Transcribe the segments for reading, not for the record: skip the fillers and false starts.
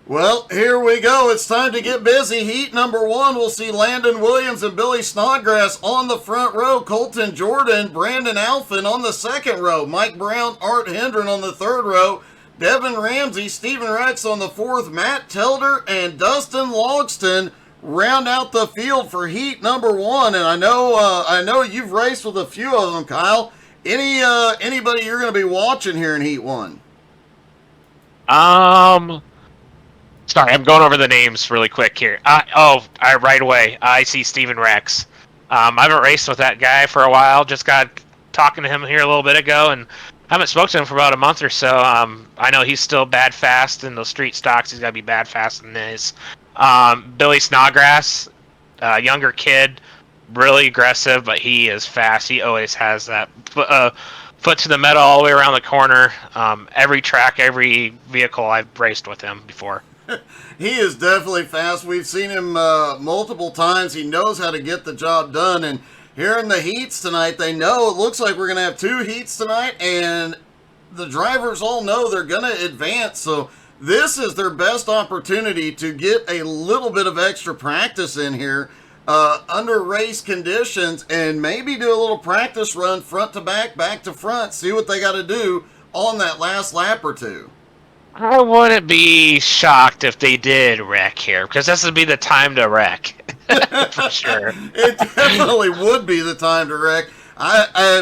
Well, here we go. It's time to get busy. Heat number one, we'll see Landon Williams and Billy Snodgrass on the front row. Colton Jordan, Brandon Alphin on the second row. Mike Brown, Art Hendren on the third row. Devin Ramsey, Stephen Rex on the fourth. Matt Telder and Dustin Logston round out the field for heat number one. And I know you've raced with a few of them, Kyle. Anybody you're going to be watching here in heat one? Sorry, I'm going over the names really quick here. Right away, I see Stephen Rex. I haven't raced with that guy for a while. Just got talking to him here a little bit ago, and I haven't spoken to him for about a month or so. I know he's still bad fast in those street stocks. He's got to be bad fast in this. Billy Snodgrass, younger kid, really aggressive, but he is fast. He always has that foot to the metal all the way around the corner. Every track, every vehicle, I've raced with him before. He is definitely fast. We've seen him multiple times. He knows how to get the job done. And here in the heats tonight, they know it looks like we're going to have two heats tonight, and the drivers all know they're going to advance. So this is their best opportunity to get a little bit of extra practice in here under race conditions, and maybe do a little practice run front to back, back to front, see what they got to do on that last lap or two. I wouldn't be shocked if they did wreck here, because this would be the time to wreck. For sure. It definitely would be the time to wreck.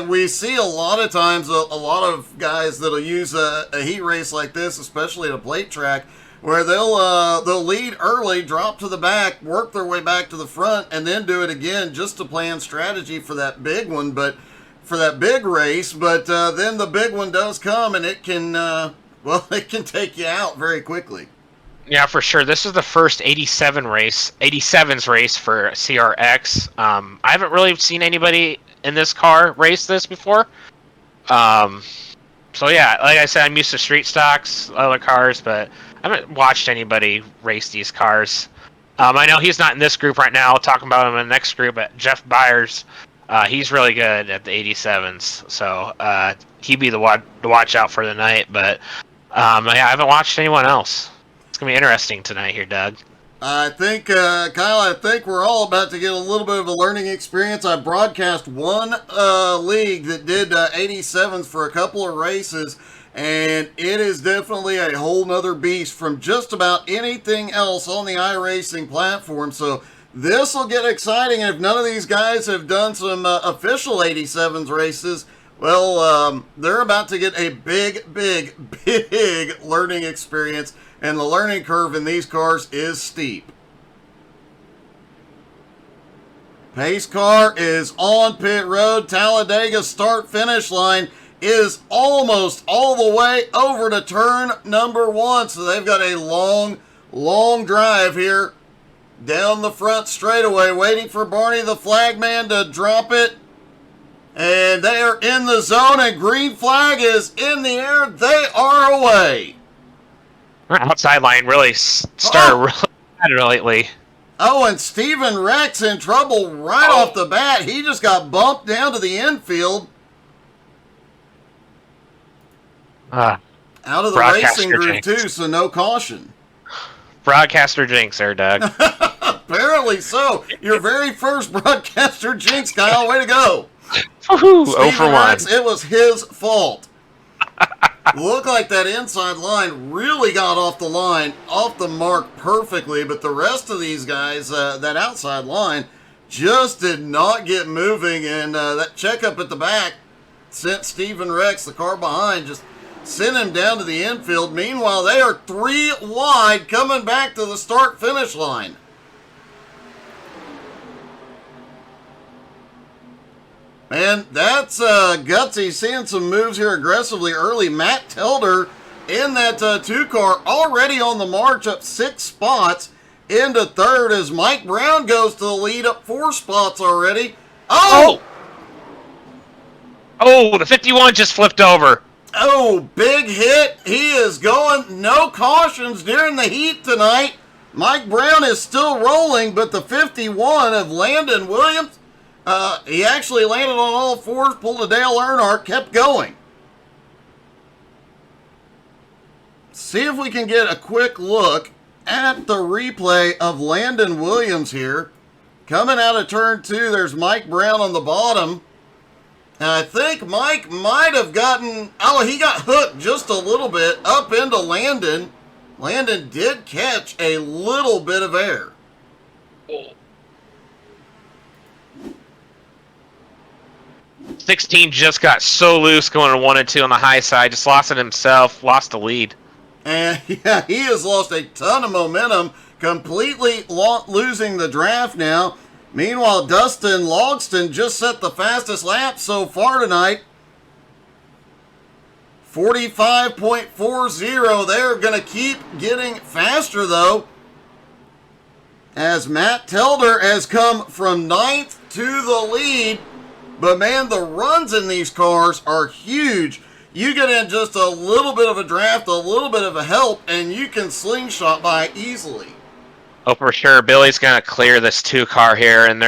We see a lot of times a lot of guys that'll use a heat race like this, especially at a plate track, where they'll lead early, drop to the back, work their way back to the front, and then do it again just to plan strategy for that big one, but for that big race. But then the big one does come, and it can it can take you out very quickly. Yeah, for sure. This is the first 87s race for CRX. I haven't really seen anybody in this car race this before. So yeah, like I said, I'm used to street stocks, other cars, but I haven't watched anybody race these cars. I know he's not in this group right now. I'll talk about him in the next group, but Jeff Byers, he's really good at the 87s, so he'd be the one to watch out for tonight. But yeah, I haven't watched anyone else. It's going to be interesting tonight here, Doug. I think, Kyle, we're all about to get a little bit of a learning experience. I broadcast one league that did 87s for a couple of races, and it is definitely a whole nother beast from just about anything else on the iRacing platform. So this will get exciting, and if none of these guys have done some official 87s races, well, they're about to get a big learning experience, and the learning curve in these cars is steep. Pace car is on pit road. Talladega start-finish line is almost all the way over to turn number one, so they've got a long drive here down the front straightaway, waiting for Barney the flagman to drop it. And they are in the zone, and green flag is in the air. They are away. Our outside line really started really bad lately. Oh, and Stephen Rex in trouble right off the bat. He just got bumped down to the infield. Out of the racing group, too, so no caution. Broadcaster jinx there, Doug. Apparently so. Your very first broadcaster jinx, Kyle. Way to go. Woohoo! 0 for 1. Rex, it was his fault. Looked like that inside line really got off the mark perfectly, but the rest of these guys, that outside line, just did not get moving, and that checkup at the back sent Stephen Rex, the car behind, just sent him down to the infield. Meanwhile, they are 3 wide coming back to the start-finish line. Man, that's gutsy. Seeing some moves here aggressively early. Matt Telder in that 2-car already on the march, up 6 spots into third as Mike Brown goes to the lead, up 4 spots already. Oh, the 51 just flipped over. Oh, big hit. He is going. No cautions during the heat tonight. Mike Brown is still rolling, but the 51 of Landon Williams, he actually landed on all 4s, pulled a Dale Earnhardt, kept going. See if we can get a quick look at the replay of Landon Williams here. Coming out of turn 2, there's Mike Brown on the bottom. And I think Mike might have gotten... Oh, he got hooked just a little bit up into Landon. Landon did catch a little bit of air. 16 just got so loose going to 1 and 2 on the high side. Just lost it himself. Lost the lead. And yeah, he has lost a ton of momentum. Completely losing the draft now. Meanwhile, Dustin Logston just set the fastest lap so far tonight. 45.40. They're going to keep getting faster, though, as Matt Telder has come from 9th to the lead. But, man, the runs in these cars are huge. You get in just a little bit of a draft, a little bit of a help, and you can slingshot by easily. Oh, for sure. Billy's going to clear this 2 car here, and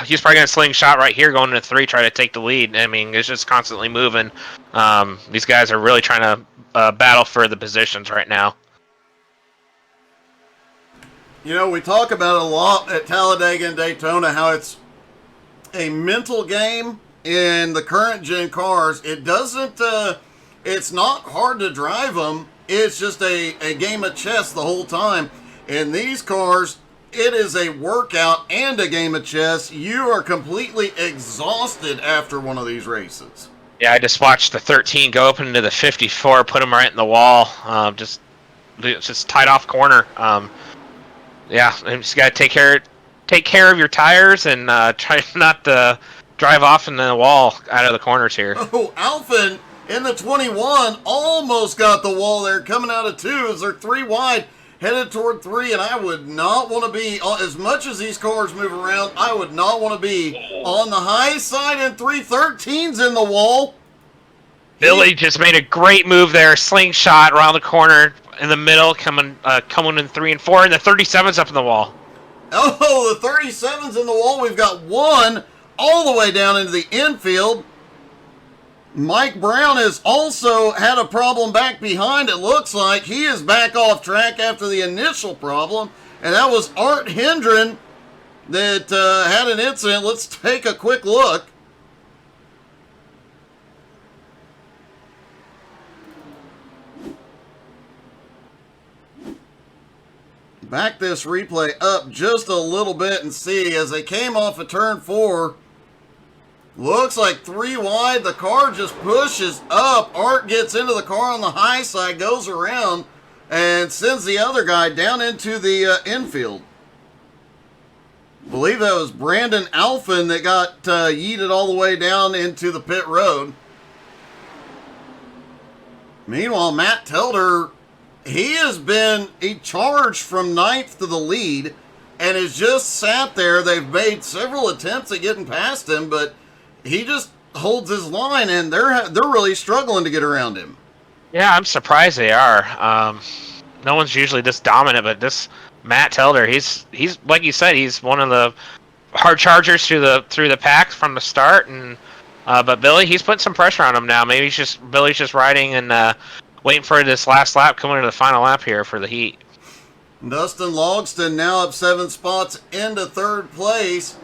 he's probably going to slingshot right here going into 3, try to take the lead. I mean, it's just constantly moving. These guys are really trying to battle for the positions right now. You know, we talk about it a lot at Talladega and Daytona, how it's a mental game in the current gen cars. It doesn't, it's not hard to drive them. It's just a game of chess the whole time. In these cars, it is a workout and a game of chess. You are completely exhausted after one of these races. Yeah, I just watched the 13 go up into the 54, put him right in the wall. Just tied off corner. Yeah, and just got to take care of your tires and try not to drive off in the wall out of the corners here. Oh, Alphen in the 21 almost got the wall there coming out of 2 as they're 3 wide. Headed toward 3, and I would not want to be, as much as these cars move around, I would not want to be on the high side, and 313's in the wall. Billy just made a great move there, slingshot around the corner in the middle, coming in 3 and 4, and the 37's up in the wall. Oh, the 37's in the wall. We've got 1 all the way down into the infield. Mike Brown has also had a problem back behind, it looks like. He is back off track after the initial problem, and that was Art Hendren that had an incident. Let's take a quick look. Back this replay up just a little bit and see as they came off of turn 4. Looks like 3 wide. The car just pushes up. Art gets into the car on the high side, goes around, and sends the other guy down into the infield. I believe that was Brandon Alphen that got yeeted all the way down into the pit road. Meanwhile, Matt Telder, he charged from 9th to the lead and has just sat there. They've made several attempts at getting past him, but he just holds his line, and they're really struggling to get around him. Yeah, I'm surprised they are. No one's usually this dominant, but this Matt Telder, he's like you said, he's one of the hard chargers through the pack from the start, and but Billy, he's putting some pressure on him now. Maybe Billy's just riding and waiting for this last lap, coming into the final lap here for the heat. Dustin Logston now up 7 spots into 3rd place.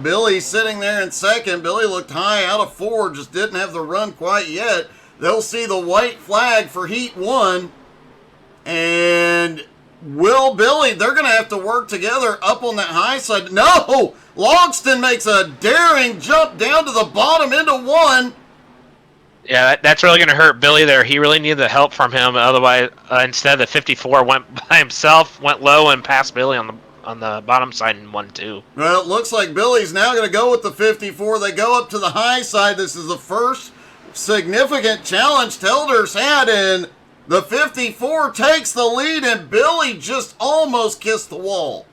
Billy sitting there in 2nd. Billy looked high out of 4, just didn't have the run quite yet. They'll see the white flag for Heat 1. And will Billy, they're going to have to work together up on that high side. No! Logston makes a daring jump down to the bottom into 1. Yeah, that's really going to hurt Billy there. He really needed the help from him. Otherwise, instead, the 54 went by himself, went low, and passed Billy on the bottom side in 1-2. Well, it looks like Billy's now going to go with the 54. They go up to the high side. This is the first significant challenge Telder's had, and the 54 takes the lead, and Billy just almost kissed the wall.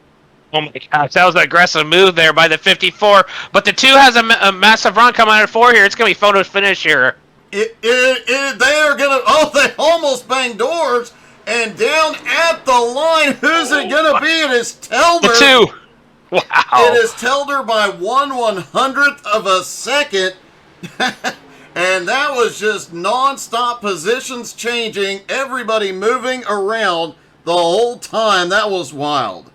Oh my gosh, that was an aggressive move there by the 54. But the 2 has a massive run coming out of 4 here. It's going to be photo finish here. They are going to, they almost banged doors. And down at the line, who's it going to be? It is Telder. The 2. Wow. It is Telder by 1/100th of a second. And that was just non-stop positions changing, everybody moving around. the whole time. That was wild.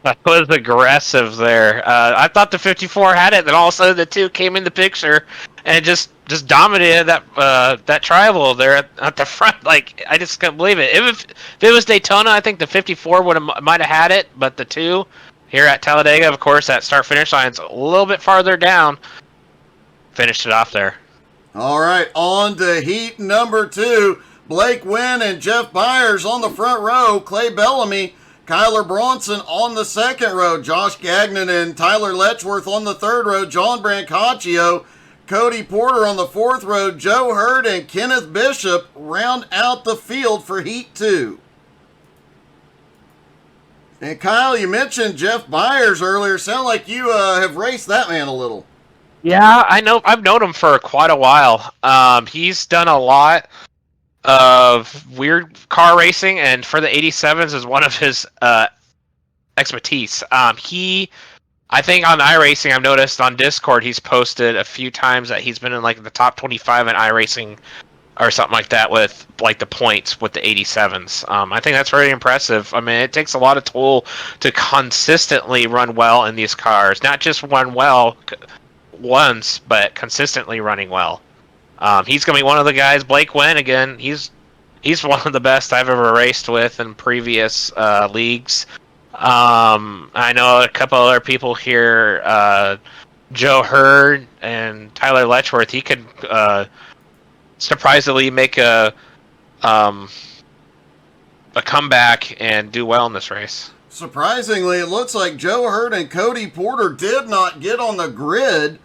That was aggressive there. I thought the 54 had it, then all of a sudden the 2 came in the picture and just dominated that tribal there at the front. Like, I just couldn't believe it. If it was Daytona, I think the 54 might have had it, but the 2 here at Talladega, of course, that start-finish line's a little bit farther down. Finished it off there. All right, on to heat number 2. Blake Wynn and Jeff Byers on the front row. Clay Bellamy, Kyler Bronson on the second row. Josh Gagnon and Tyler Letchworth on the third row. John Brancaccio, Cody Porter on the fourth row. Joe Hurd and Kenneth Bishop round out the field for heat 2. And Kyle, you mentioned Jeff Byers earlier. Sound like you have raced that man a little. Yeah, I know. I've known him for quite a while. He's done a lot of weird car racing, and for the 87s is one of his expertise. I think on iRacing, I've noticed on Discord he's posted a few times that he's been in like the top 25 in iRacing or something like that with like the points with the 87s. I think that's very impressive. I mean, it takes a lot of toll to consistently run well in these cars, not just run well once, but consistently running well. He's going to be one of the guys. Blake Wynn, again, he's one of the best I've ever raced with in previous leagues. I know a couple other people here, Joe Hurd and Tyler Letchworth. He could surprisingly make a comeback and do well in this race. Surprisingly, it looks like Joe Hurd and Cody Porter did not get on the grid,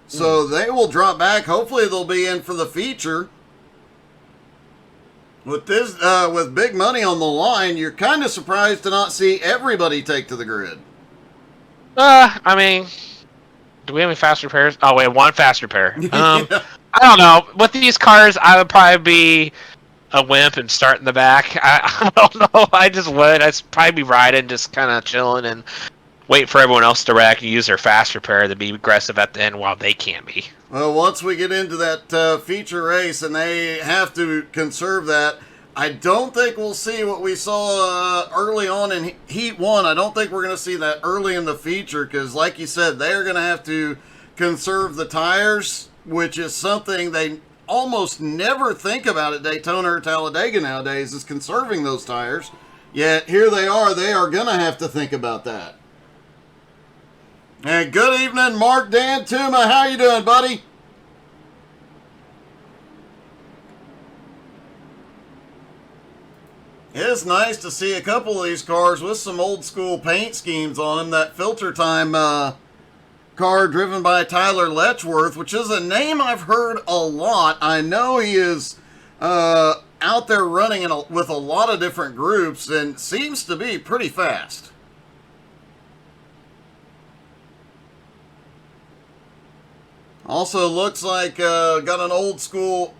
so they will drop back. Hopefully they'll be in for the feature. With this, with big money on the line, you're kind of surprised to not see everybody take to the grid. I mean, do we have any fast repairs? Oh, we have one fast repair. Yeah. I don't know. With these cars, I would probably be a wimp and start in the back. I don't know. I just would. I'd probably be riding, just kind of chilling and wait for everyone else to wreck and use their fast repair to be aggressive at the end while they can't be. Well, once we get into that feature race and they have to conserve that, I don't think we'll see what we saw early on in Heat 1. I don't think we're going to see that early in the feature because, like you said, they're going to have to conserve the tires, which is something they almost never think about at Daytona or Talladega nowadays, is conserving those tires. Yet here they are going to have to think about that. And good evening, Mark Dan Tuma. How you doing, buddy? It's nice to see a couple of these cars with some old school paint schemes on them. That Filter Time car driven by Tyler Letchworth, which is a name I've heard a lot. I know he is out there running with a lot of different groups and seems to be pretty fast. Also looks like got an old school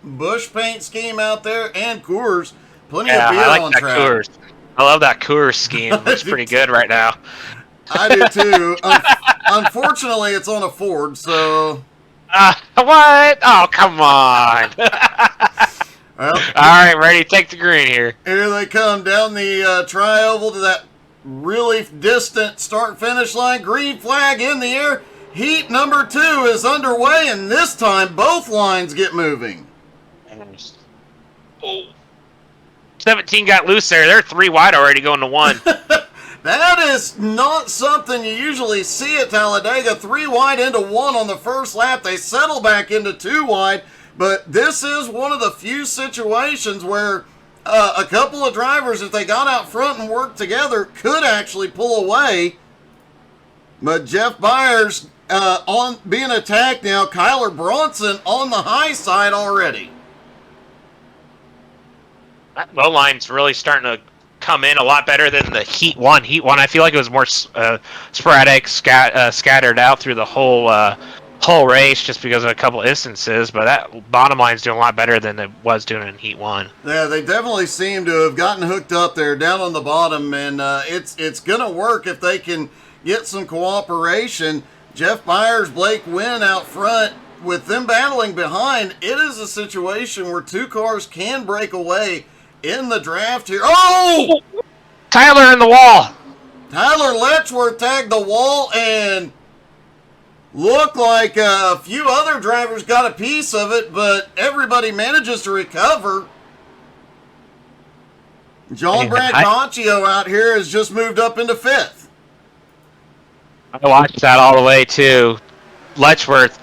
Busch paint scheme out there and Coors. Plenty of beer I like on that track. Coors. I love that Coors scheme. It's pretty good right now. I do too. Unfortunately, it's on a Ford, so. What? Oh, come on. Well, all right, ready to take the green here. Here they come down the tri-oval to that really distant start-finish line. Green flag in the air. Heat number 2 is underway, and this time both lines get moving. Oh. 17 got loose there. They're 3 wide already going to 1. That is not something you usually see at Talladega. 3 wide into 1 on the first lap. They settle back into 2 wide, but this is one of the few situations where a couple of drivers, if they got out front and worked together, could actually pull away. But Jeff Byers on being attacked now. Kyler Bronson on the high side already. That low line's really starting to come in a lot better than the Heat 1. Heat 1, I feel like it was more sporadic, scattered out through the whole race just because of a couple instances, but that bottom line's doing a lot better than it was doing in Heat 1. Yeah, they definitely seem to have gotten hooked up there down on the bottom, and it's going to work if they can get some cooperation. Jeff Byers, Blake Wynn out front, with them battling behind, it is a situation where 2 cars can break away in the draft here. Oh! Tyler in the wall. Tyler Letchworth tagged the wall and looked like a few other drivers got a piece of it, but everybody manages to recover. John Brancaccio out here has just moved up into 5th. I watched that all the way too. Letchworth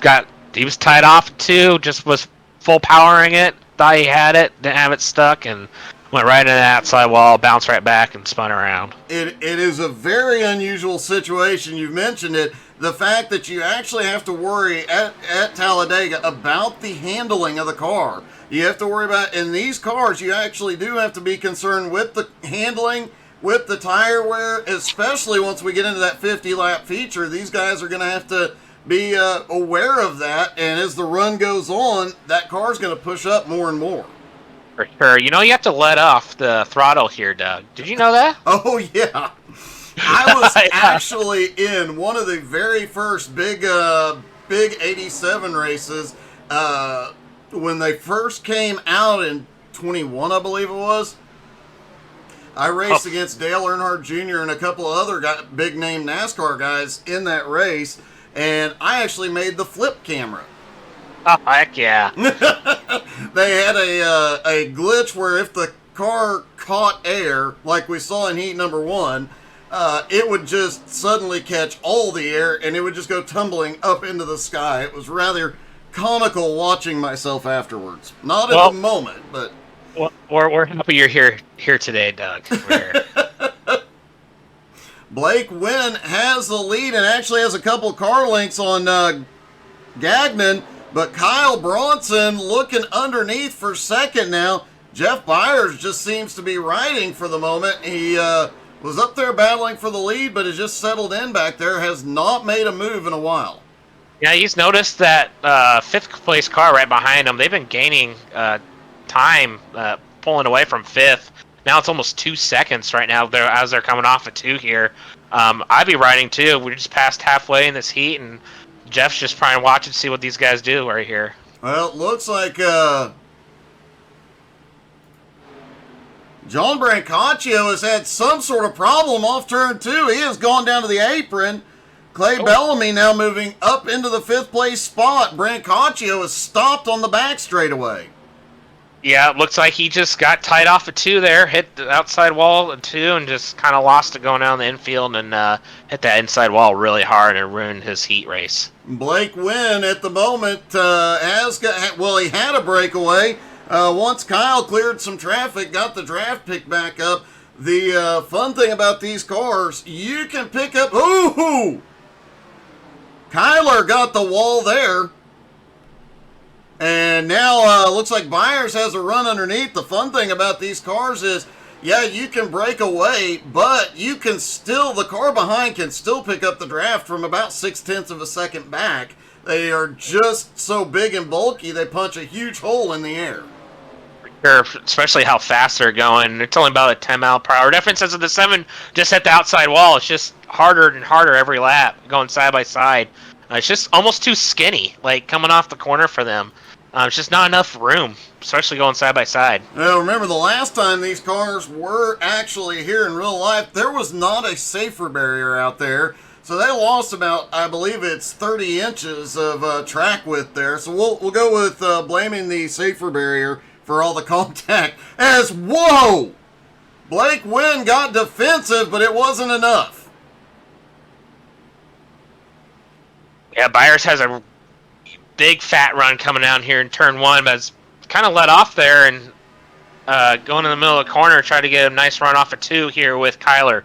he was tied off too, just was full powering it, thought he had it, didn't have it stuck, and went right into the outside wall, bounced right back, and spun around. It is a very unusual situation. You've mentioned it. The fact that you actually have to worry at Talladega about the handling of the car. You have to worry about, in these cars, you actually do have to be concerned with the handling, with the tire wear, especially once we get into that 50-lap feature. These guys are going to have to be aware of that, and as the run goes on, that car's going to push up more and more. For sure. You know, you have to let off the throttle here, Doug. Did you know that? Oh, yeah. I was actually in one of the very first big 87 races when they first came out in 21, I believe it was. I raced against Dale Earnhardt Jr. and a couple of other big-name NASCAR guys in that race, and I actually made the flip camera. Oh, heck yeah. They had a glitch where if the car caught air, like we saw in heat number 1, it would just suddenly catch all the air and it would just go tumbling up into the sky. It was rather comical watching myself afterwards. Not at the moment, but... Well, we're happy you're here today, Doug. Blake Wynn has the lead and actually has a couple car links on Gagnon, but Kyle Bronson looking underneath for second now. Jeff Byers just seems to be riding for the moment. He was up there battling for the lead, but has just settled in back there, has not made a move in a while. Yeah, he's noticed that 5th place car right behind him. They've been gaining time pulling away from 5th. Now it's almost 2 seconds right now as they're coming off of 2 here. I'd be riding too. We're just past halfway in this heat, and Jeff's just trying to watch and see what these guys do right here. Well, it looks like John Brancaccio has had some sort of problem off turn 2. He has gone down to the apron. Clay Bellamy now moving up into the 5th place spot. Brancaccio is stopped on the back straightaway. Yeah, it looks like he just got tied off of 2 there, hit the outside wall at 2, and just kind of lost it going down the infield and hit that inside wall really hard and ruined his heat race. Blake Wynn at the moment he had a breakaway. Once Kyle cleared some traffic, got the draft picked back up. The fun thing about these cars, you can pick up... Ooh! Kyler got the wall there. And now looks like Byers has a run underneath. The fun thing about these cars is, yeah, you can break away, but you can still, the car behind can still pick up the draft from about 0.6 of a second back. They are just so big and bulky, they punch a huge hole in the air. Especially how fast they're going. It's only about a 10-mile-per-hour difference as of the 7 just hit the outside wall. It's just harder and harder every lap, going side by side. It's just almost too skinny, like coming off the corner for them. It's just not enough room, especially going side by side. Now, remember the last time these cars were actually here in real life, there was not a safer barrier out there. So they lost about, I believe it's 30 inches of track width there. So we'll go with blaming the safer barrier for all the contact. As, whoa! Blake Wynn got defensive, but it wasn't enough. Yeah, Byers has a big fat run coming down here in turn 1, but it's kind of let off there and going in the middle of the corner, try to get a nice run off of 2 here with Kyler.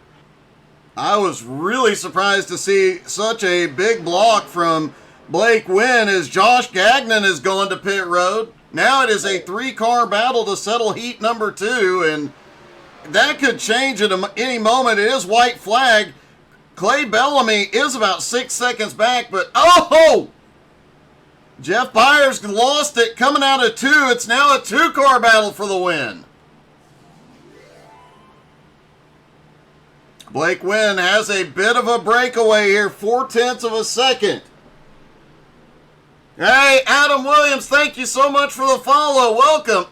I was really surprised to see such a big block from Blake Wynn as Josh Gagnon is going to pit road. Now it is a 3-car battle to settle heat number 2, and that could change at any moment. It is white flag. Clay Bellamy is about 6 seconds back, but oh! Jeff Byers lost it coming out of 2. It's now a 2-car battle for the win. Blake Wynn has a bit of a breakaway here, 0.4 of a second. Hey, Adam Williams, thank you so much for the follow. Welcome.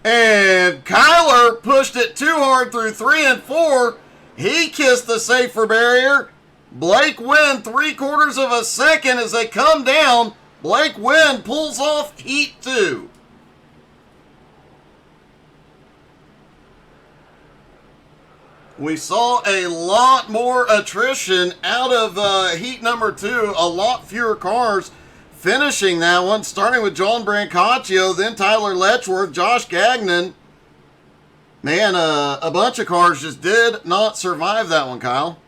And Kyler pushed it too hard through 3 and 4. He kissed the safer barrier. Blake Wynn 3/4 of a second as they come down. Blake Wynn pulls off heat 2. We saw a lot more attrition out of heat number 2. A lot fewer cars finishing that one, starting with John Brancaccio, then Tyler Letchworth, Josh Gagnon. Man, a bunch of cars just did not survive that one, Kyle.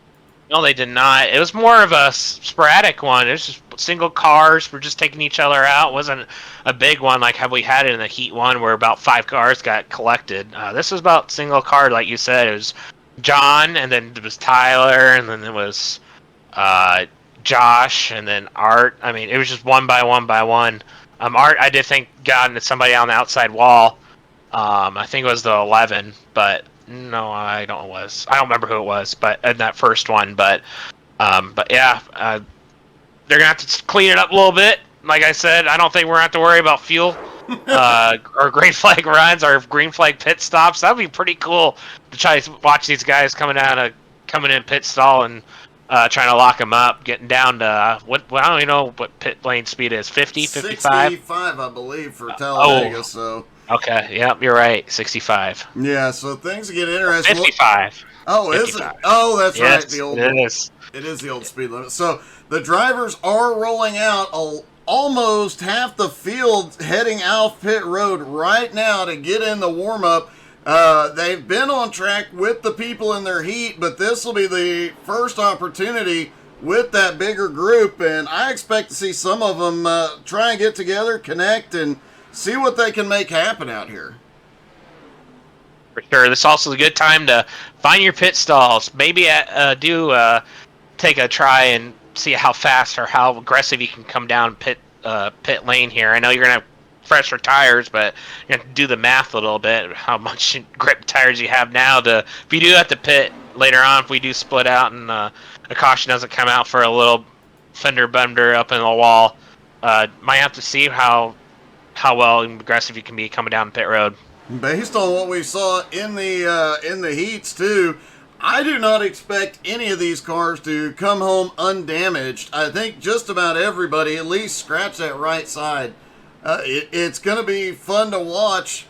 No, they did not. It was more of a sporadic one. It was just single cars were just taking each other out. It wasn't a big one like have we had it in the Heat 1 where about 5 cars got collected. This was about single car, like you said. It was John, and then it was Tyler, and then it was Josh, and then Art. I mean, it was just one by one by one. Art, I did think got into somebody on the outside wall. I think it was the 11, but no, I don't remember who it was, but in that first one. But yeah, they're gonna have to clean it up a little bit. Like I said, I don't think we're gonna have to worry about fuel or green flag runs or green flag pit stops. That'd be pretty cool to try to watch these guys coming in pit stall and trying to lock them up, getting down to I don't even know what pit lane speed is, 50, 55? 65, I believe, for Talladega. So. Okay, yep, you're right, 65. Yeah, so things get interesting. 55. Oh, 55. Is it? Oh, that's yes, right. The old it is. It is the old speed limit. So the drivers are rolling out almost half the field heading off pit road right now to get in the warm-up. They've been on track with the people in their heat, but this will be the first opportunity with that bigger group, and I expect to see some of them try and get together, connect, and see what they can make happen out here. For sure. This is also a good time to find your pit stalls. Maybe take a try and see how fast or how aggressive you can come down pit lane here. I know you're going to have fresher tires, but you're going to do the math a little bit, how much grip tires you have now. If you do have to pit later on, if we do split out and a caution doesn't come out for a little fender bender up in the wall, might have to see how well aggressive you can be coming down pit road. Based on what we saw in the heats too, I do not expect any of these cars to come home undamaged. I think just about everybody at least scratch that right side. It's going to be fun to watch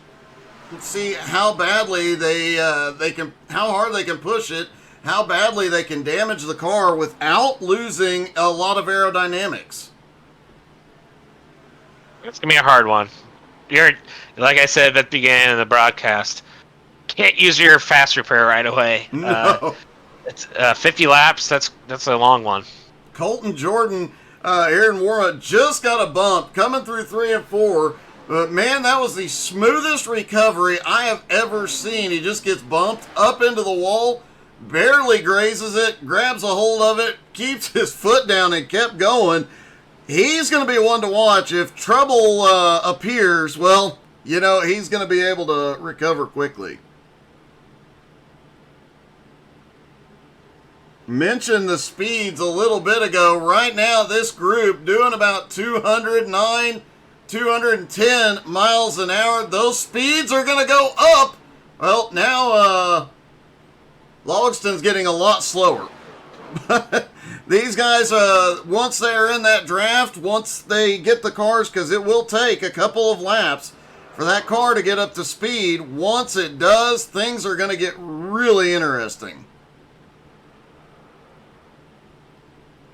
and see how badly how hard they can push it, how badly they can damage the car without losing a lot of aerodynamics. It's going to be a hard one. Like I said at the beginning of the broadcast, can't use your fast repair right away. No. It's 50 laps, that's a long one. Colton Jordan, Aaron Warma just got a bump coming through 3 and 4. But man, that was the smoothest recovery I have ever seen. He just gets bumped up into the wall, barely grazes it, grabs a hold of it, keeps his foot down and kept going. He's going to be one to watch. If trouble appears, well, he's going to be able to recover quickly. Mentioned the speeds a little bit ago. Right now, this group doing about 209, 210 miles an hour. Those speeds are going to go up. Well, now Logston's getting a lot slower. These guys, once they're in that draft, once they get the cars, because it will take a couple of laps for that car to get up to speed. Once it does, things are going to get really interesting.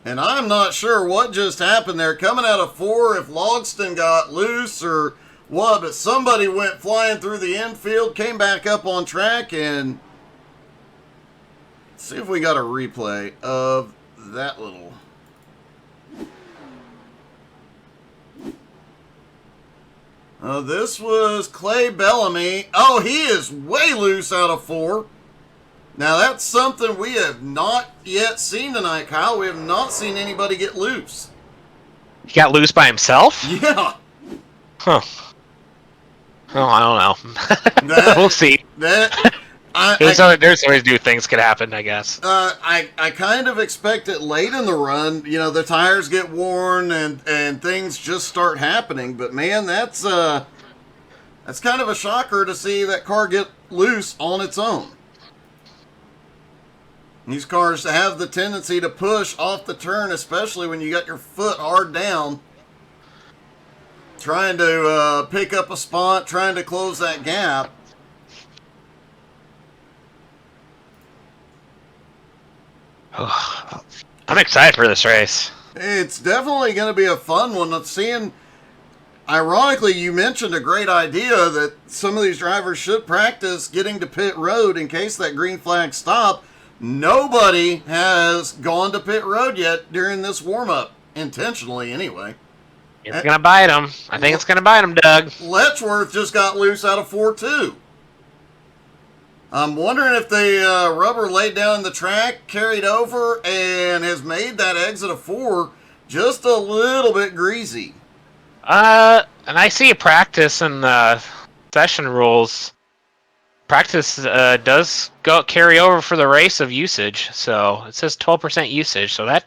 And I'm not sure what just happened there. Coming out of 4, if Logston got loose or what, but somebody went flying through the infield, came back up on track, and let's see if we got a replay of that little. This was Clay Bellamy. Oh, he is way loose out of 4. Now, that's something we have not yet seen tonight, Kyle. We have not seen anybody get loose. He got loose by himself? Yeah. Huh. Oh, I don't know. We'll see. There's always new things could happen, I guess. I kind of expect it late in the run. The tires get worn and things just start happening. But, man, that's That's kind of a shocker to see that car get loose on its own. These cars have the tendency to push off the turn, especially when you got your foot hard down, trying to pick up a spot, trying to close that gap. Oh, I'm excited for this race. It's definitely going to be a fun one. Seeing, ironically, you mentioned a great idea that some of these drivers should practice getting to pit road in case that green flag stop. Nobody has gone to pit road yet during this warm-up, intentionally anyway. It's going to bite him. I think it's going to bite him, Doug. Letchworth just got loose out of 4-2. I'm wondering if the rubber laid down the track, carried over, and has made that exit of 4 just a little bit greasy. And I see a practice in the session rules. Practice does carry over for the race of usage, so it says 12% usage, so that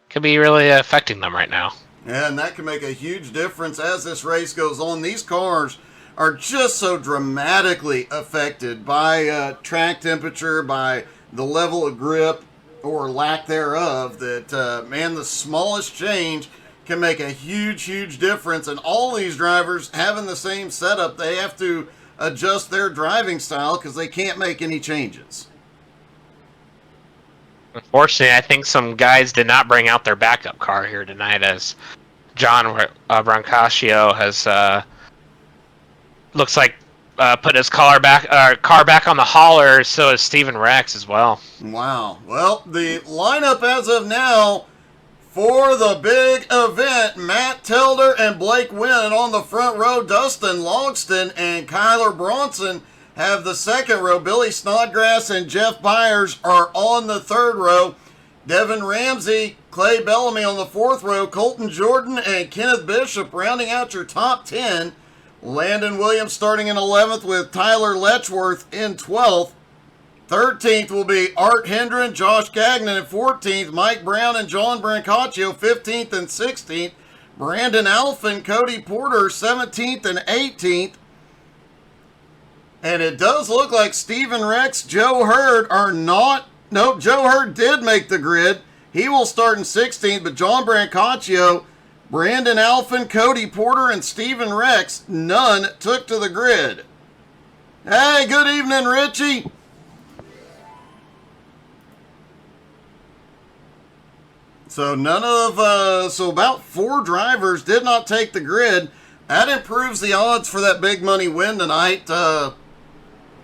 could be really affecting them right now. Yeah, and that can make a huge difference as this race goes on. These cars are just so dramatically affected by track temperature, by the level of grip or lack thereof, that, man, the smallest change can make a huge, huge difference. And all these drivers having the same setup, they have to adjust their driving style because they can't make any changes. Unfortunately, I think some guys did not bring out their backup car here tonight, as John Brancaccio has looks like put his car back on the hauler. So is Steven Rex as well. Wow. Well, the lineup as of now for the big event: Matt Telder and Blake Wynn on the front row. Dustin Logston and Kyler Bronson have the second row. Billy Snodgrass and Jeff Byers are on the third row. Devin Ramsey, Clay Bellamy on the fourth row. Colton Jordan and Kenneth Bishop rounding out your top 10. Landon Williams starting in 11th with Tyler Letchworth in 12th. 13th will be Art Hendren, Josh Gagnon in 14th. Mike Brown and John Brancaccio 15th and 16th. Brandon Alphin, Cody Porter 17th and 18th. And it does look like Steven Rex, Joe Hurd are not. Nope, Joe Hurd did make the grid. He will start in 16th, but John Brancaccio, Brandon Alphin, Cody Porter, and Steven Rex, none took to the grid. Hey, good evening, Richie. So so about 4 drivers did not take the grid. That improves the odds for that big money win tonight.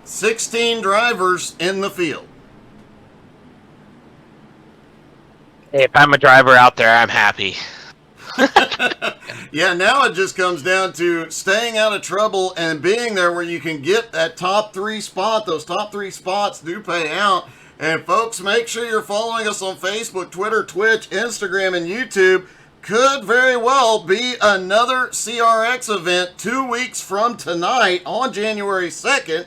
16 drivers in the field. Hey, if I'm a driver out there, I'm happy. Yeah, now it just comes down to staying out of trouble and being there where you can get that top 3 spot. Those top 3 spots do pay out. And folks, make sure you're following us on Facebook, Twitter, Twitch, Instagram, and YouTube. Could very well be another CRX event 2 weeks from tonight on January 2nd.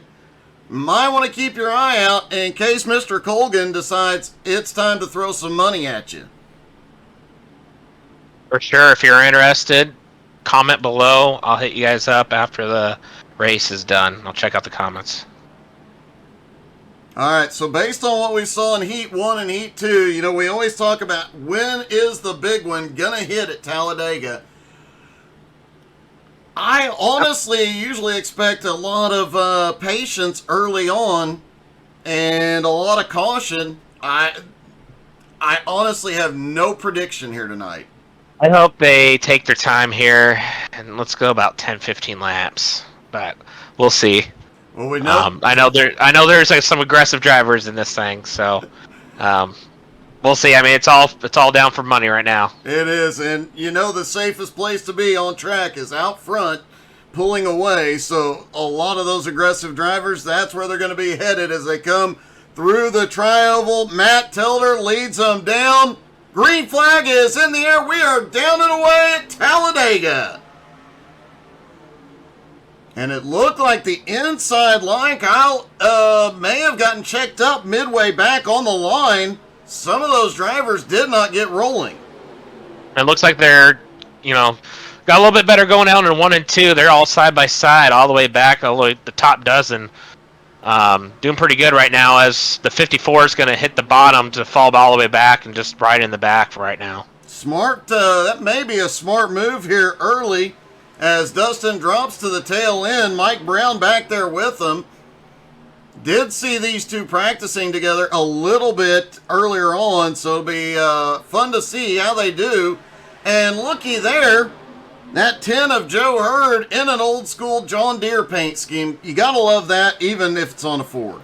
Might want to keep your eye out in case Mr. Colgan decides it's time to throw some money at you. For sure, if you're interested, comment below. I'll hit you guys up after the race is done. I'll check out the comments. All right, so based on what we saw in Heat 1 and Heat 2, we always talk about when is the big one going to hit at Talladega. I honestly usually expect a lot of patience early on and a lot of caution. I honestly have no prediction here tonight. I hope they take their time here, and let's go about 10-15 laps, but we'll see. Well, we know. I know there's like some aggressive drivers in this thing, so we'll see. I mean, it's all down for money right now. It is, and the safest place to be on track is out front, pulling away. So a lot of those aggressive drivers, that's where they're going to be headed as they come through the tri-oval. Matt Telder leads them down. Green flag is in the air. We are down and away at Talladega. And it looked like the inside line, Kyle, may have gotten checked up midway back on the line. Some of those drivers did not get rolling. It looks like they're, got a little bit better going down in 1 and 2. They're all side by side, all the way back, all the way the top dozen. Doing pretty good right now, as the 54 is going to hit the bottom to fall all the way back and just right in the back for right now. Smart. That may be a smart move here early, as Dustin drops to the tail end. Mike Brown back there with him. Did see these two practicing together a little bit earlier on, so it'll be fun to see how they do. And looky there, that 10 of Joe Hurd in an old school John Deere paint scheme. You gotta love that, even if it's on a Ford.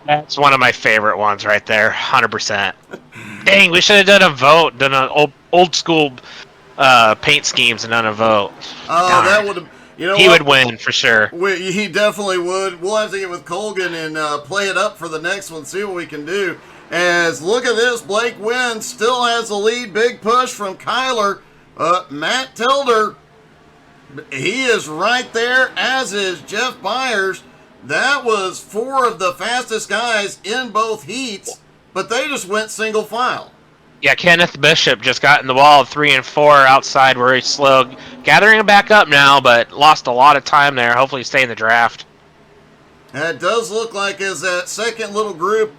That's one of my favorite ones right there, 100%. Dang, we should have done a vote, done an old school paint schemes and done a vote. Oh, that would have. You know he would win for sure. He definitely would. We'll have to get with Colgan and play it up for the next one, see what we can do. As look at this, Blake Wynn still has the lead. Big push from Kyler. Matt Tilder, he is right there, as is Jeff Byers. That was 4 of the fastest guys in both heats, but they just went single file. Yeah, Kenneth Bishop just got in the wall of 3 and 4 outside where he's slow. Gathering him back up now, but lost a lot of time there. Hopefully stay in the draft. It does look like as that second little group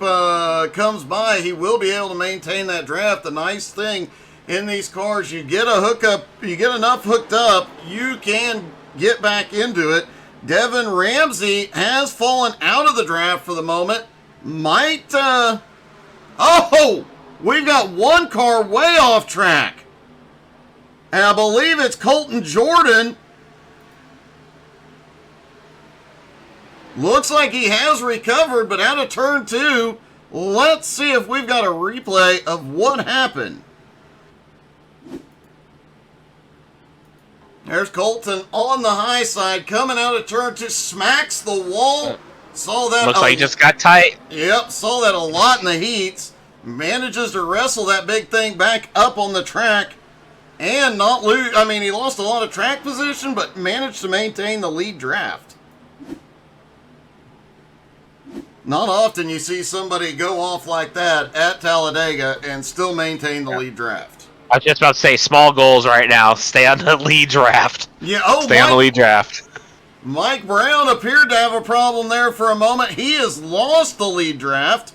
comes by, he will be able to maintain that draft. The nice thing in these cars, you get a hookup, you get enough hooked up, you can get back into it. Devin Ramsey has fallen out of the draft for the moment. We've got one car way off track. And I believe it's Colton Jordan. Looks like he has recovered, but out of turn 2. Let's see if we've got a replay of what happened. There's Colton on the high side, coming out of turn 2, smacks the wall. Saw that. Looks like he just got tight. Yep, saw that a lot in the heats. Manages to wrestle that big thing back up on the track and not lose. I mean, he lost a lot of track position, but managed to maintain the lead draft. Not often you see somebody go off like that at Talladega and still maintain the lead draft. I was just about to say, small goals right now. Stay on the lead draft. Yeah. Stay on the lead draft. Mike Brown appeared to have a problem there for a moment. He has lost the lead draft.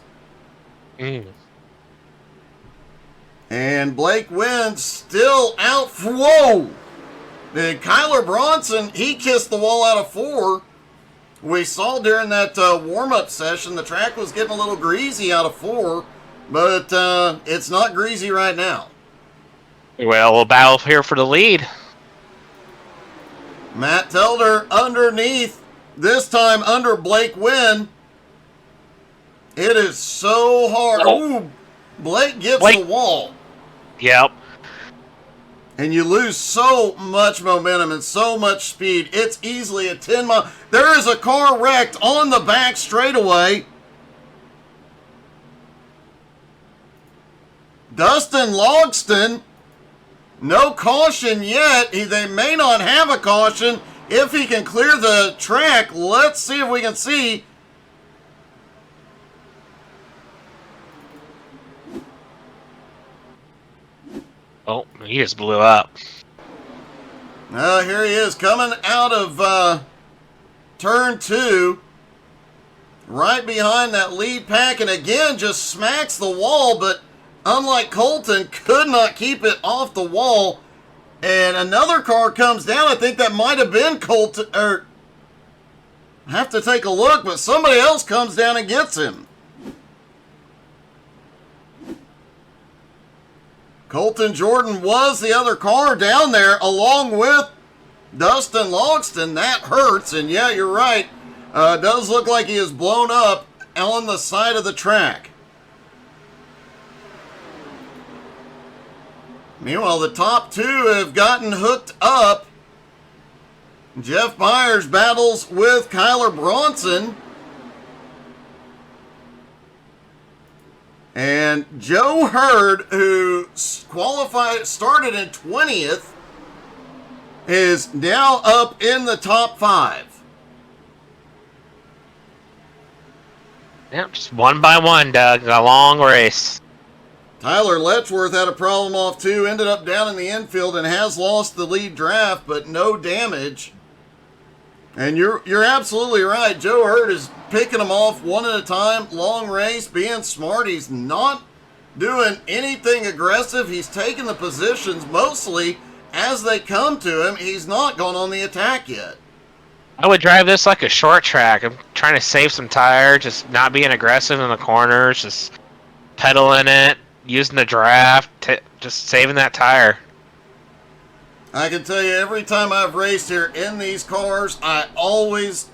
And Blake Wynn still out. Whoa! And Kyler Bronson, he kissed the wall out of 4. We saw during that warm-up session, the track was getting a little greasy out of 4, but it's not greasy right now. Well, we'll battle here for the lead. Matt Telder underneath, this time under Blake Wynn. It is so hard. Ooh, Blake gets the wall. Yep. And you lose so much momentum and so much speed. It's easily a 10-mile. There is a car wrecked on the back straightaway. Dustin Logston, no caution yet. They may not have a caution if he can clear the track. Let's see if we can see. Oh, he just blew up. Here he is coming out of turn 2. Right behind that lead pack. And again, just smacks the wall. But unlike Colton, could not keep it off the wall. And another car comes down. I think that might have been Colton. I have to take a look. But somebody else comes down and gets him. Colton Jordan was the other car down there along with Dustin Logston. That hurts, and yeah, you're right. It does look like he is blown up on the side of the track. Meanwhile, the top 2 have gotten hooked up. Jeff Byers battles with Kyler Bronson. And Joe Hurd, who started in 20th, is now up in the top 5. Yep, just one by one, Doug. A long race. Tyler Letchworth had a problem off 2, ended up down in the infield and has lost the lead draft, but no damage. And you're absolutely right. Joe Hurd is picking them off one at a time. Long race, being smart. He's not doing anything aggressive. He's taking the positions mostly as they come to him. He's not gone on the attack yet. I would drive this like a short track. I'm trying to save some tire, just not being aggressive in the corners, just pedaling it, using the draft, just saving that tire. I can tell you, every time I've raced here in these cars, I always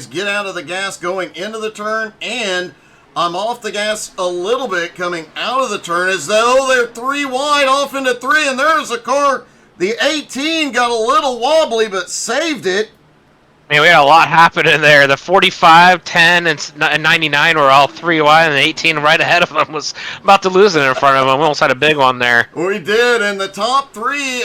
get out of the gas going into the turn, and I'm off the gas a little bit coming out of the turn as though they're 3 wide off into 3, and there's a car. The 18 got a little wobbly, but saved it. Man, we had a lot happening there. The 45, 10, and 99 were all 3 wide, and the 18 right ahead of them was about to lose it in front of them. We almost had a big one there. We did, and the top 3,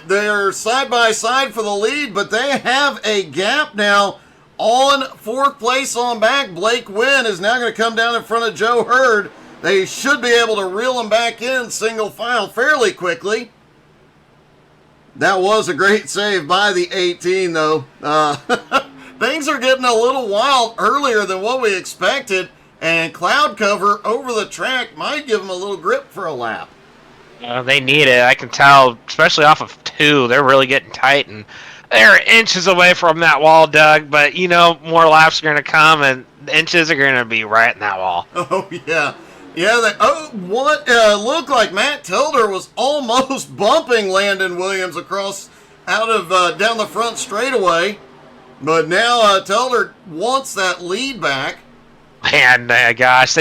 they're side by side for the lead, but they have a gap now on 4th place on back. Blake Wynn is now going to come down in front of Joe Hurd. They should be able to reel him back in single file fairly quickly. That was a great save by the 18, though. Things are getting a little wild earlier than what we expected, and cloud cover over the track might give them a little grip for a lap. They need it. I can tell, especially off of 2. They're really getting tight, and they're inches away from that wall, Doug. But, more laps are going to come, and inches are going to be right in that wall. Oh, yeah. Yeah, looked like Matt Tilder was almost bumping Landon Williams across out of down the front straightaway. But now Tilder wants that lead back. Man, gosh,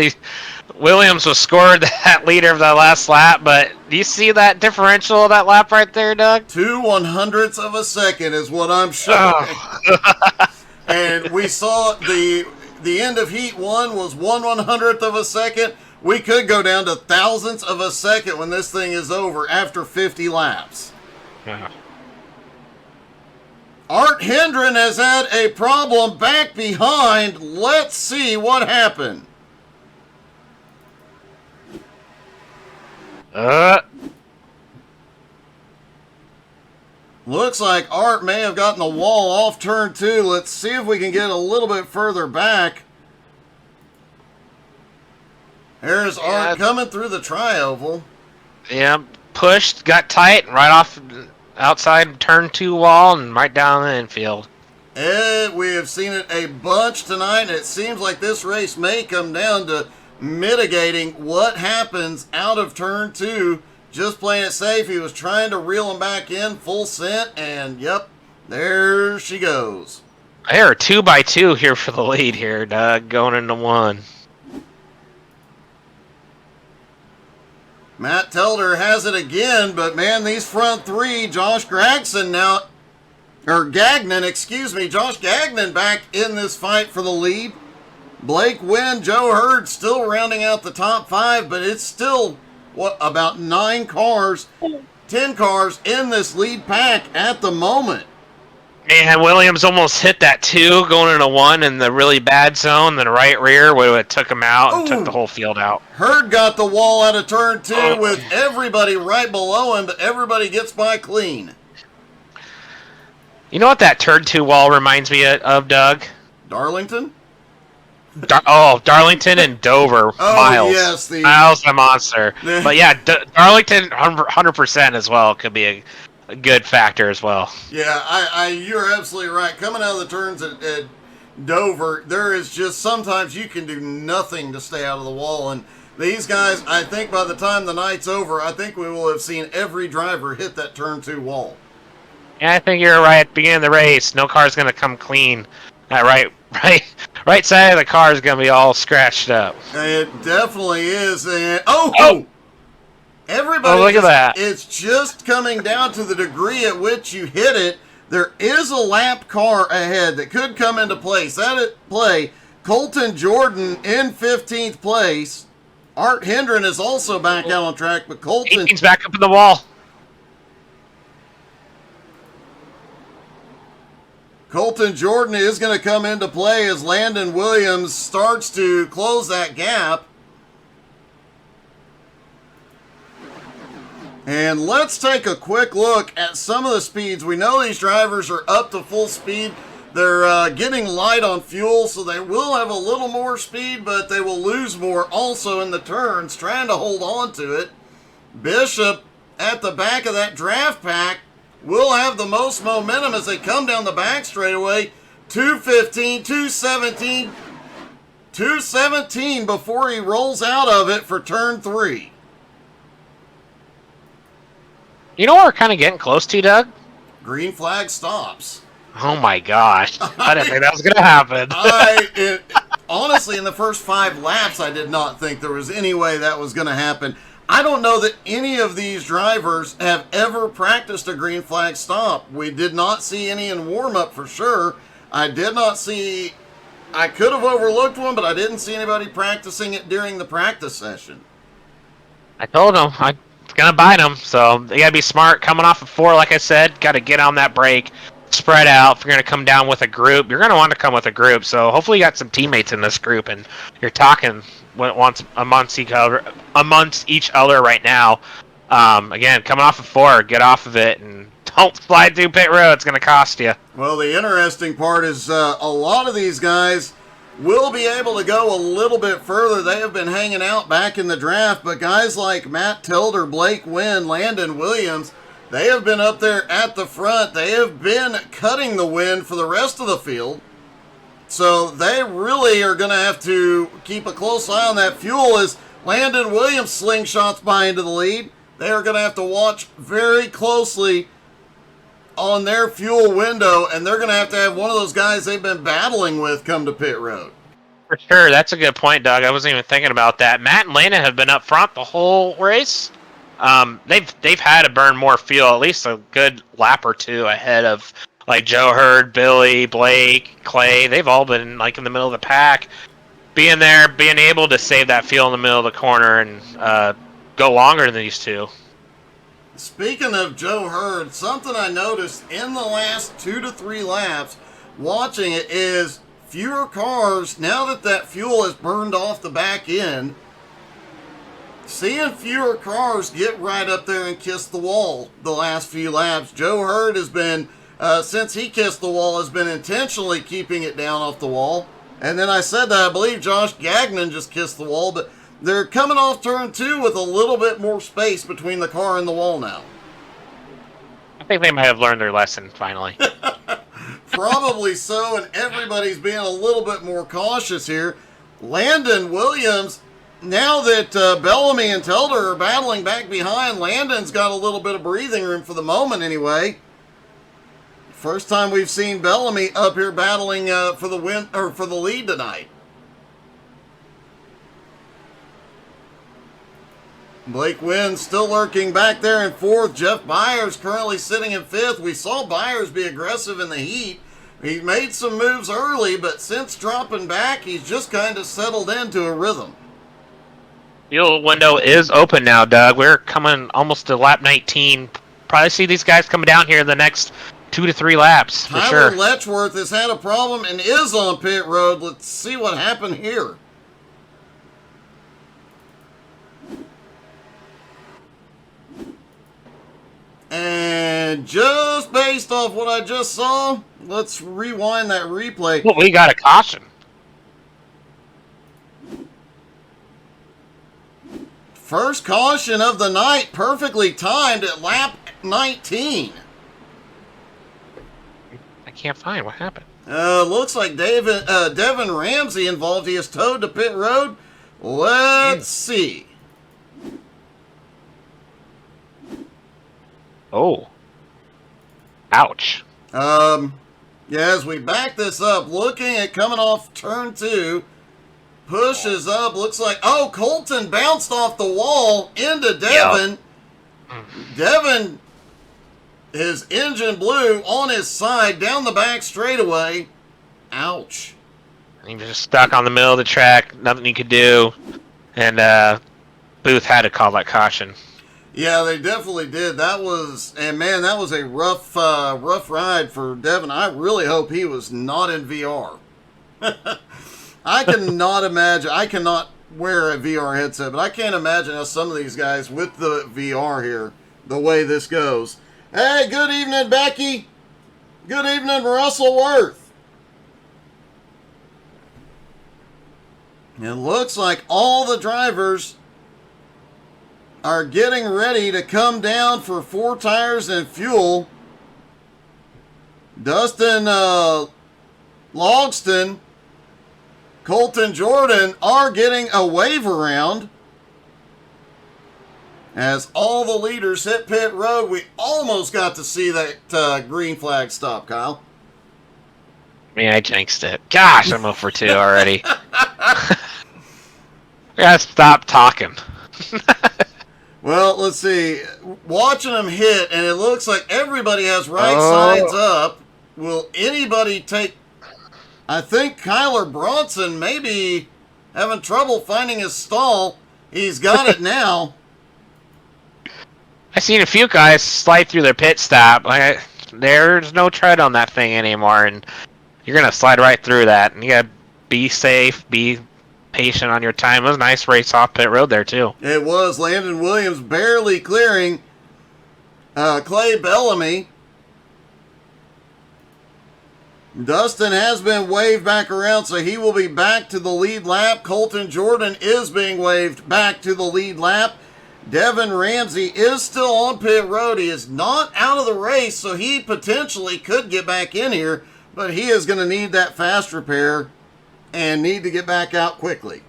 Williams was scored that leader of that last lap, but do you see that differential of that lap right there, Doug? 0.02 of a second is what I'm showing. Oh. And we saw the end of heat 1 was 1/100th of a second. We could go down to thousandths of a second when this thing is over after 50 laps. Uh-huh. Art Hendren has had a problem back behind. Let's see what happened. Looks like Art may have gotten the wall off turn 2. Let's see if we can get a little bit further back. There's Art coming through the tri-oval. Yeah, pushed, got tight, right off outside turn 2 wall and right down the infield. And we have seen it a bunch tonight, and it seems like this race may come down to mitigating what happens out of turn 2. Just playing it safe. He was trying to reel him back in full scent, and yep, there she goes. There are 2x2 here for the lead here, Doug, going into 1. Matt Telder has it again, but man, these front 3, Josh Gagnon Josh Gagnon back in this fight for the lead. Blake Wynn, Joe Hurd still rounding out the top 5, but it's still, about 9 cars, 10 cars in this lead pack at the moment. And Williams almost hit that 2 going into 1 in the really bad zone. The right rear would have took him out and took the whole field out. Hurd got the wall out of turn 2 with everybody right below him, but everybody gets by clean. You know what that turn 2 wall reminds me of, Doug? Darlington? Darlington and Dover. Miles. Yes. Miles the monster. But yeah, Darlington 100% as well could be a good factor as well. Yeah, you're absolutely right. Coming out of the turns at Dover, there is just sometimes you can do nothing to stay out of the wall. And these guys, I think by the time the night's over, I think we will have seen every driver hit that turn 2 wall. Yeah, I think you're right at the beginning of the race. No car's going to come clean. That right side of the car is going to be all scratched up. It definitely is. And everybody, look at that. It's just coming down to the degree at which you hit it. There is a lap car ahead that could come into place. Colton Jordan in 15th place. Art Hendren is also back out on track, but Colton... He's back up in the wall. Colton Jordan is going to come into play as Landon Williams starts to close that gap. And let's take a quick look at some of the speeds. We know these drivers are up to full speed. They're getting light on fuel, so they will have a little more speed, but they will lose more also in the turns, trying to hold on to it. Bishop at the back of that draft pack will have the most momentum as they come down the back straightaway. 215, 217, 217 before he rolls out of it for turn 3. You know what we're kind of getting close to, Doug? Green flag stops. Oh my gosh. I didn't think that was going to happen. Honestly, in the first 5 laps, I did not think there was any way that was going to happen. I don't know that any of these drivers have ever practiced a green flag stop. We did not see any in warm-up for sure. I did not see... I could have overlooked one, but I didn't see anybody practicing it during the practice session. I told him I'm going to bite him, so you got to be smart. Coming off of 4, like I said, got to get on that brake, spread out. If you're going to come down with a group, you're going to want to come with a group. So hopefully you got some teammates in this group, and you're talking amongst each other right now. Again, coming off of 4, get off of it, and don't slide through pit road. It's going to cost you. Well, the interesting part is a lot of these guys will be able to go a little bit further. They have been hanging out back in the draft, but guys like Matt Tilder, Blake Wynn, Landon Williams, they have been up there at the front. They have been cutting the wind for the rest of the field. So they really are going to have to keep a close eye on that fuel as Landon Williams slingshots by into the lead. They are going to have to watch very closely on their fuel window, and they're going to have one of those guys they've been battling with come to pit road. For sure. That's a good point, Doug. I wasn't even thinking about that. Matt and Landon have been up front the whole race. They've had to burn more fuel, at least a good lap or 2 ahead of like Joe Hurd, Billy, Blake, Clay. They've all been like in the middle of the pack, being there, being able to save that fuel in the middle of the corner and go longer than these two. Speaking of Joe Hurd, something I noticed in the last 2 to 3 laps watching it is fewer cars, now that fuel has burned off the back end, seeing fewer cars get right up there and kiss the wall the last few laps. Joe Hurd has been, since he kissed the wall, has been intentionally keeping it down off the wall. And then I said that I believe Josh Gagnon just kissed the wall, but they're coming off turn 2 with a little bit more space between the car and the wall now. I think they might have learned their lesson finally. Probably so, and everybody's being a little bit more cautious here. Landon Williams, now that Bellamy and Telder are battling back behind, Landon's got a little bit of breathing room for the moment anyway. First time we've seen Bellamy up here battling for the win or for the lead tonight. Blake Wynn still lurking back there in 4th. Jeff Byers currently sitting in 5th. We saw Byers be aggressive in the heat. He made some moves early, but since dropping back, he's just kind of settled into a rhythm. Fuel window is open now, Doug. We're coming almost to lap 19. Probably see these guys coming down here in the next 2 to 3 laps, for sure. Tyler Letchworth has had a problem and is on pit road. Let's see what happened here. And just based off what I just saw, let's rewind that replay. Well, we got a caution. First caution of the night, perfectly timed at lap 19. I can't find what happened. Looks like Devin Ramsey involved. He is towed to pit road. Let's see. Oh. Ouch. Yeah, as we back this up, looking at coming off turn 2, pushes up, looks like, oh, Colton bounced off the wall into Devin. Yep. Devin, his engine blew on his side down the back straightaway. Ouch. He was just stuck on the middle of the track, nothing he could do, and Booth had to call that caution. Yeah, they definitely did. That was a rough ride for Devin. I really hope he was not in VR. I cannot imagine. I cannot wear a VR headset, but I can't imagine how some of these guys with the VR here the way this goes. Hey, good evening, Becky. Good evening, Russell Worth. It looks like all the drivers are getting ready to come down for 4 tires and fuel. Dustin Logston, Colton Jordan are getting a wave around as all the leaders hit pit road. We almost got to see that green flag stop, Kyle. I jinxed it. Gosh, I'm 0 for 2 already. I gotta stop talking. Well, let's see. Watching them hit, and it looks like everybody has right sides up. Will anybody take... I think Kyler Bronson may be having trouble finding his stall. He's got it now. I've seen a few guys slide through their pit stop. There's no tread on that thing anymore, and you're going to slide right through that. And you got to be safe, be patient on your time. It was a nice race off pit road there, too. It was. Landon Williams barely clearing Clay Bellamy. Dustin has been waved back around, so he will be back to the lead lap. Colton Jordan is being waved back to the lead lap. Devin Ramsey is still on pit road. He is not out of the race, so he potentially could get back in here, but he is going to need that fast repair and need to get back out quickly.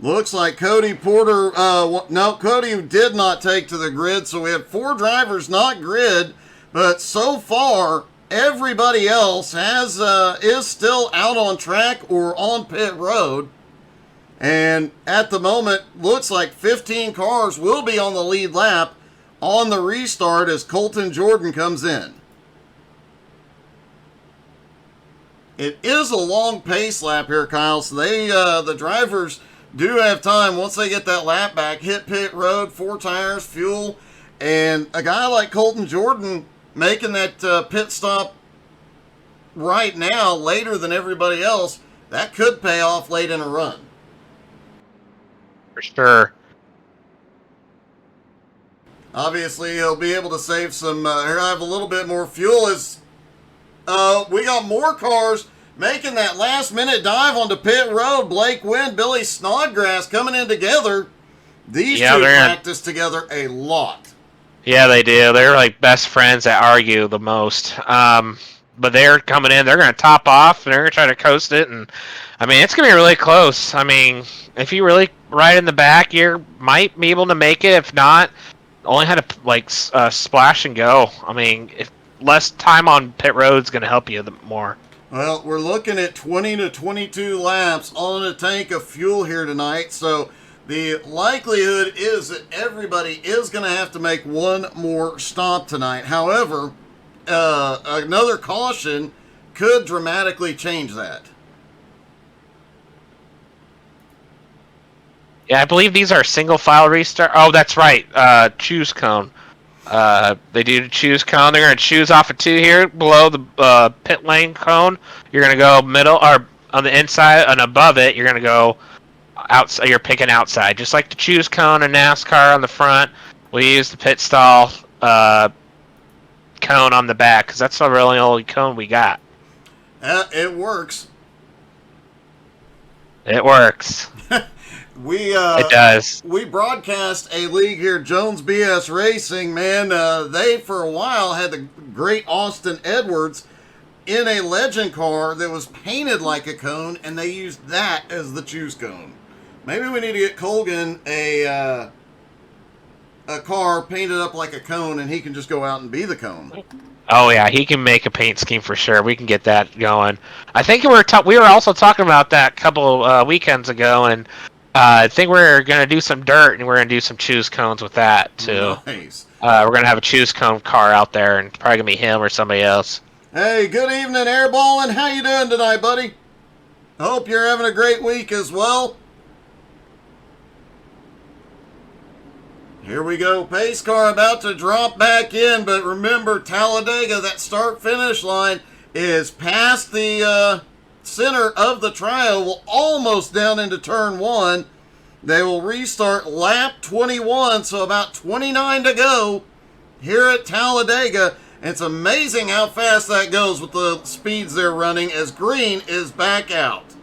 Looks like Cody Porter, no, Cody did not take to the grid, so we have 4 drivers not grid, but so far, everybody else is still out on track or on pit road. And at the moment, looks like 15 cars will be on the lead lap on the restart as Colton Jordan comes in. It is a long pace lap here, Kyle, so the drivers do have time once they get that lap back, hit pit road, 4 tires, fuel, and a guy like Colton Jordan making that pit stop right now later than everybody else, that could pay off late in a run. For sure. Obviously, he'll be able to save some, have a little bit more fuel as we got more cars making that last-minute dive onto pit road. Blake Wynn, Billy Snodgrass coming in together. These two practice together a lot. Yeah, they do. They're like best friends that argue the most. But they're coming in. They're going to top off, and they're going to try to coast it. And, it's going to be really close. If you really ride in the back, you might be able to make it. If not, only had to, splash and go. If less time on pit road is going to help you more. Well, we're looking at 20 to 22 laps on a tank of fuel here tonight, so the likelihood is that everybody is going to have to make one more stop tonight. However, another caution could dramatically change that. Yeah, I believe these are single file restart. Oh, that's right. Choose cone. They do choose cone. They're going to choose off of 2 here below the pit lane cone. You're going to go middle or on the inside, and above it, you're going to go outside. You're picking outside, just like the choose cone in NASCAR on the front. We use the pit stall cone on the back because that's the really only cone we got. It works. It works. It does. We broadcast a league here, Jones BS Racing. Man, they for a while had the great Austin Edwards in a legend car that was painted like a cone, and they used that as the choose cone. Maybe we need to get Colgan a car painted up like a cone, and he can just go out and be the cone. Oh yeah, he can make a paint scheme for sure. We can get that going. I think we were also talking about that a couple weekends ago, and I think we're going to do some dirt, and we're going to do some choose cones with that, too. Nice. We're going to have a choose cone car out there, and it's probably going to be him or somebody else. Hey, good evening, Airballing. How you doing tonight, buddy? Hope you're having a great week as well. Here we go. Pace car about to drop back in, but remember, Talladega, that start-finish line is past the center of the trioval, almost down into turn 1. They will restart lap 21, so about 29 to go here at Talladega. It's amazing how fast that goes with the speeds they're running as green is back out.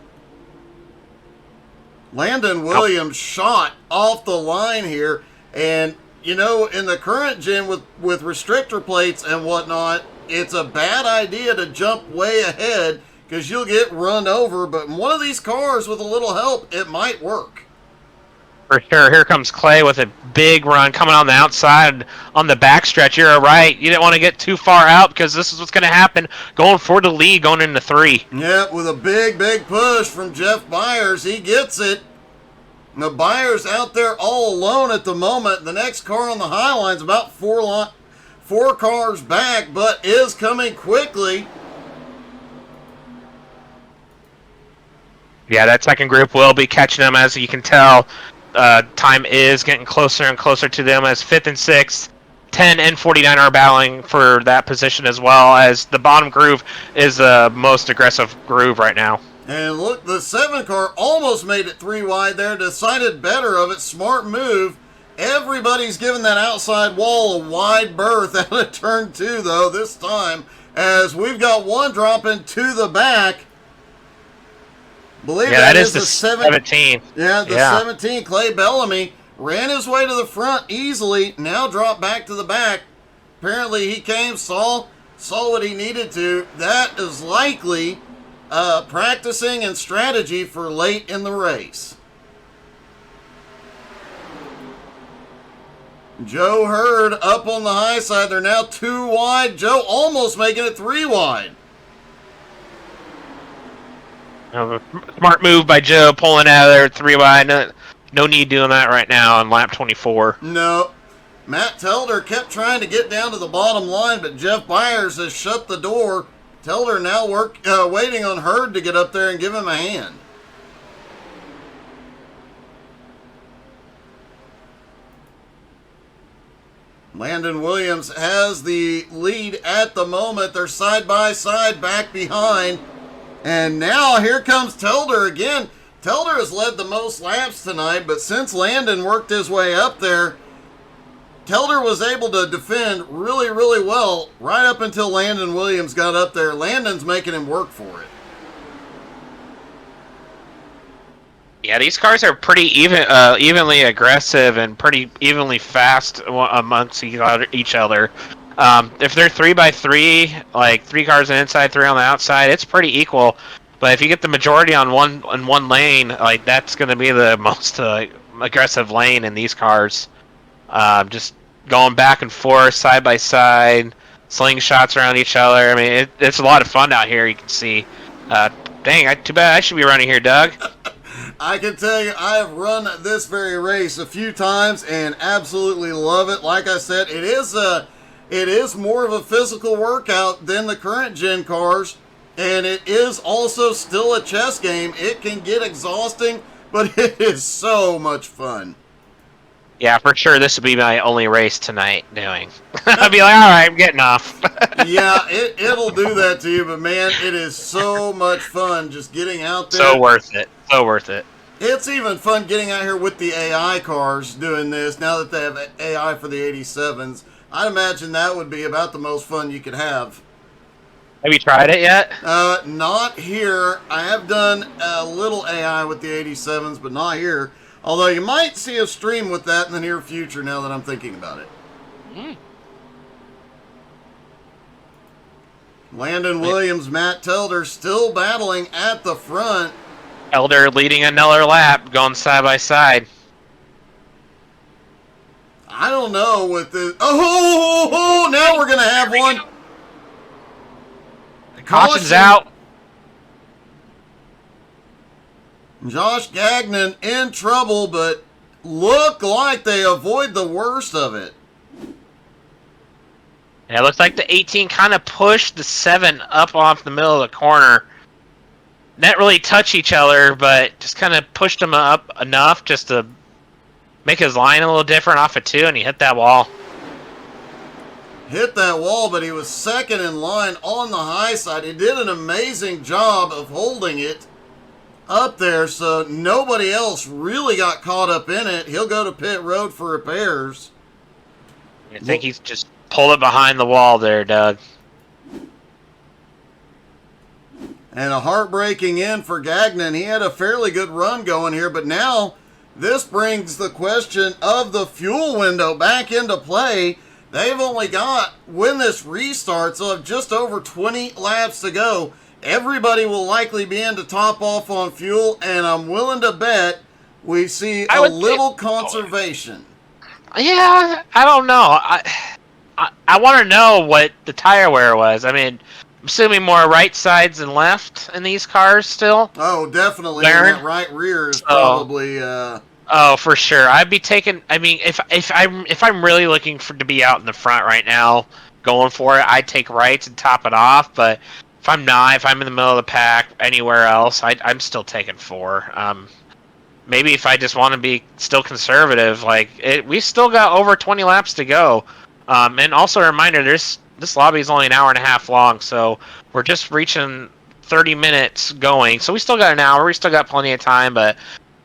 Landon Williams shot off the line here, and you know, in the current gen with restrictor plates and whatnot, it's a bad idea to jump way ahead because you'll get run over, but in one of these cars with a little help, it might work. For sure. Here comes Clay with a big run coming on the outside on the backstretch. You're right. You didn't want to get too far out because this is what's going to happen going for the lead going into 3. Yeah, with a big push from Jeff Byers. He gets it. Now, Byers out there all alone at the moment. The next car on the high line's about 4 cars back, but is coming quickly. Yeah, that second group will be catching them, as you can tell. Time is getting closer and closer to them as 5th and 6th. 10 and 49 are battling for that position, as well as the bottom groove is the most aggressive groove right now. And look, the 7 car almost made it 3 wide there, decided better of it. Smart move. Everybody's giving that outside wall a wide berth out of turn 2, though, this time, as we've got one dropping to the back. Believe that is the 17. Yeah, the 17, Clay Bellamy, ran his way to the front easily, now dropped back to the back. Apparently he came, saw what he needed to. That is likely practicing and strategy for late in the race. Joe Hurd up on the high side. They're now 2 wide. Joe almost making it 3 wide. Smart move by Joe, pulling out of there 3 wide. No need doing that right now on lap 24. No. Matt Telder kept trying to get down to the bottom line, but Jeff Byers has shut the door. Telder now waiting on Hurd to get up there and give him a hand. Landon Williams has the lead at the moment. They're side by side, back behind. And now here comes Telder again. Telder has led the most laps tonight, but since Landon worked his way up there, Telder was able to defend really, really well right up until Landon Williams got up there. Landon's making him work for it. Yeah, these cars are pretty evenly aggressive and pretty evenly fast amongst each other. If they're 3x3, like 3 cars on the inside, 3 on the outside, it's pretty equal. But if you get the majority on one lane, like that's going to be the most aggressive lane in these cars. Just going back and forth, side by side, slingshots around each other. I mean, it's a lot of fun out here. You can see. Dang, too bad I should be running here, Doug. I can tell you, I have run this very race a few times and absolutely love it. Like I said, it is more of a physical workout than the current gen cars, and it is also still a chess game. It can get exhausting, but it is so much fun. Yeah, for sure, this would be my only race tonight doing. I'd be like, all right, I'm getting off. Yeah, it'll do that to you, but man, it is so much fun just getting out there. So worth it. So worth it. It's even fun getting out here with the AI cars doing this, now that they have AI for the 87s. I'd imagine that would be about the most fun you could have. Have you tried it yet? Not here. I have done a little AI with the 87s, but not here. Although you might see a stream with that in the near future now that I'm thinking about it. Mm. Landon Williams, Matt Telder still battling at the front. Elder leading another lap, going side by side. I don't know with the... Oh, now we're going to have one. Caution's out. Josh Gagnon in trouble, but look like they avoid the worst of it. Yeah, it looks like the 18 kind of pushed the 7 up off the middle of the corner. Not really touch each other, but just kind of pushed him up enough just to make his line a little different off of 2, and he hit that wall. hit that wall, but he was second in line on the high side. He did an amazing job of holding it up there, so nobody else really got caught up in it. He'll go to pit road for repairs. I think he's just pulled it behind the wall there, Doug. And a heartbreaking end for Gagnon. He had a fairly good run going here, but now this brings the question of the fuel window back into play. They've only got, when this restarts, they'll have just over 20 laps to go. Everybody will likely be in to top off on fuel, and I'm willing to bet we see a little conservation. Yeah, I don't know. I want to know what the tire wear was. I mean, I'm assuming more right sides than left in these cars still. Oh, definitely. And that right rear is probably. Oh, for sure. I'd be taking. I mean, if I'm really looking to be out in the front right now, going for it, I'd take rights and top it off. But if I'm not, if I'm in the middle of the pack anywhere else, I'm still taking 4. Maybe if I just want to be still conservative, we still got over 20 laps to go. And also a reminder, this lobby is only an hour and a half long, so we're just reaching 30 minutes going. So we still got an hour. We still got plenty of time, but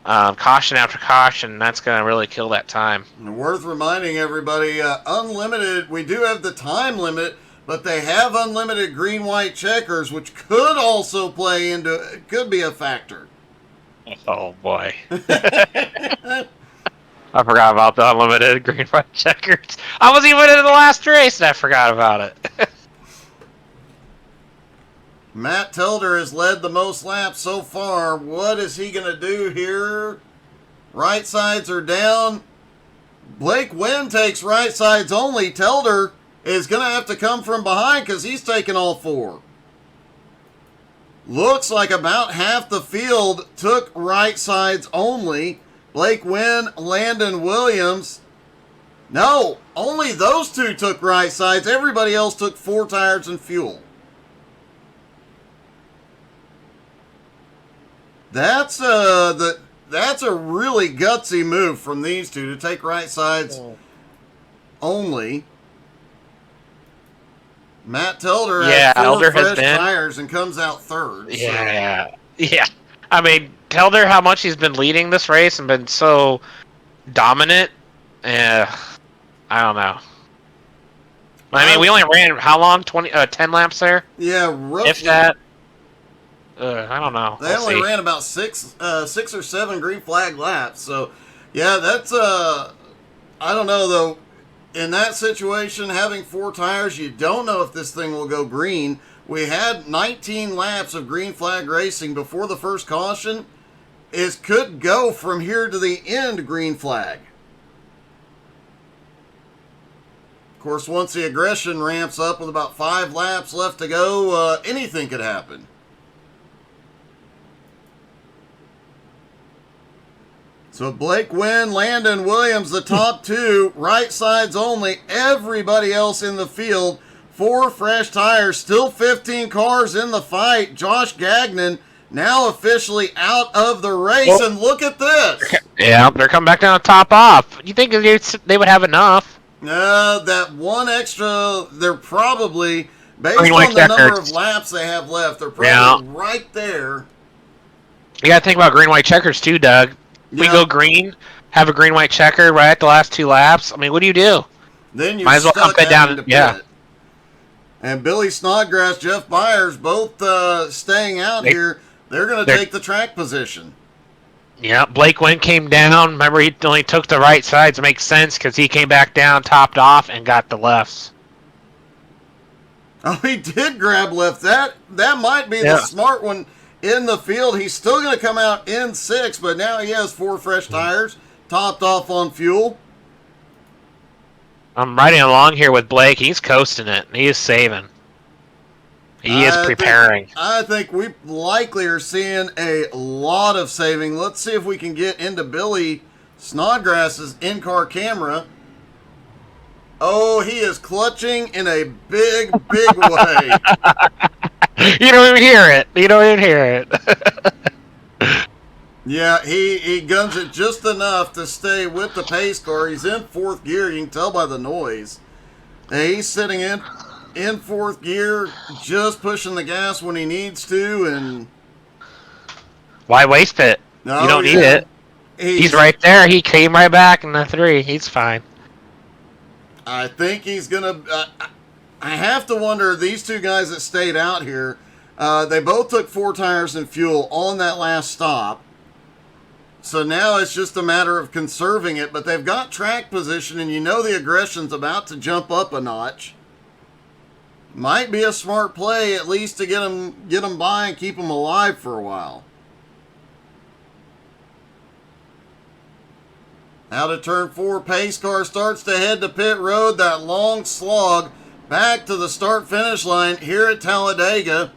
caution after caution, that's going to really kill that time. And worth reminding everybody, unlimited, we do have the time limit, but they have unlimited green-white checkers, which could also play into, it could be a factor. Oh, boy. I forgot about the unlimited green-white checkers. I wasn't even in the last race, and I forgot about it. Matt Telder has led the most laps so far. What is he going to do here? Right sides are down. Blake Wynn takes right sides only. Telder is going to have to come from behind because he's taking all 4. Looks like about half the field took right sides only. Blake Wynn, Landon Williams. No, only those 2 took right sides. Everybody else took 4 tires and fuel. That's a really gutsy move from these 2 to take right sides only. Matt Telder has 4 fresh tires and comes out 3rd. Yeah. I mean, Telder, how much he's been leading this race and been so dominant. I don't know. I mean, we only ran how long? 10 laps there. Yeah, roughly. If that. I don't know. They only ran about 6 or 7 green flag laps. So, yeah, that's I don't know though. In that situation, having 4 tires, you don't know if this thing will go green. We had 19 laps of green flag racing before the first caution. It could go from here to the end green flag. Of course, once the aggression ramps up with about 5 laps left to go, anything could happen. So Blake Wynn, Landon Williams, the top 2, right sides only. Everybody else in the field, 4 fresh tires, still 15 cars in the fight. Josh Gagnon now officially out of the race, and look at this. Yeah, they're coming back down to top off. You think they would have enough? That 1 extra, they're probably, based on the number of laps they have left, they're probably right there. You got to think about green-white checkers too, Doug. We go green, have a green-white checker right at the last 2 laps. I mean, what do you do? Then you might as well up and down. Yeah. And Billy Snodgrass, Jeff Byers, both staying out here. They're going to take the track position. Yeah, Blake Wynn came down. Remember, he only took the right sides. It makes sense because he came back down, topped off, and got the lefts. Oh, he did grab left. That might be the smart one. In the field, he's still going to come out in 6th, but now he has 4 fresh tires, topped off on fuel. I'm riding along here with Blake. He's coasting it. He is saving. He is preparing. I think we likely are seeing a lot of saving. Let's see if we can get into Billy Snodgrass's in-car camera. Oh, he is clutching in a big, big way. You don't even hear it. You don't even hear it. Yeah, he guns it just enough to stay with the pace car. He's in 4th gear. You can tell by the noise. He's sitting in fourth gear, just pushing the gas when he needs to, and Why waste it? no, You don't need it. He's right there. He came right back in the 3. He's fine. I think he's gonna. I have to wonder, these two guys that stayed out here, they both took 4 tires and fuel on that last stop. So now it's just a matter of conserving it, but they've got track position, and you know the aggression's about to jump up a notch. Might be a smart play, at least to get them by and keep them alive for a while. Out of turn 4, pace car starts to head to pit road. That long slog back to the start-finish line here at Talladega.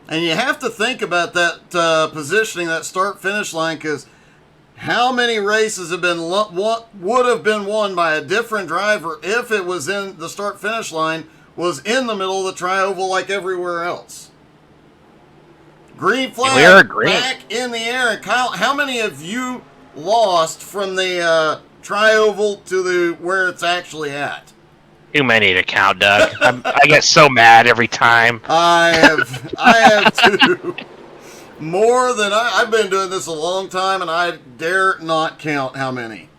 And you have to think about that positioning, that start-finish line, because how many races have been would have been won by a different driver if it was in the start-finish line was in the middle of the tri-oval like everywhere else? Green flag back in the air. And Kyle, how many of you lost from the tri-oval to where it's actually at? Too many to count, Doug. I get so mad every time. I have too. More than I've been doing this a long time, and I dare not count how many.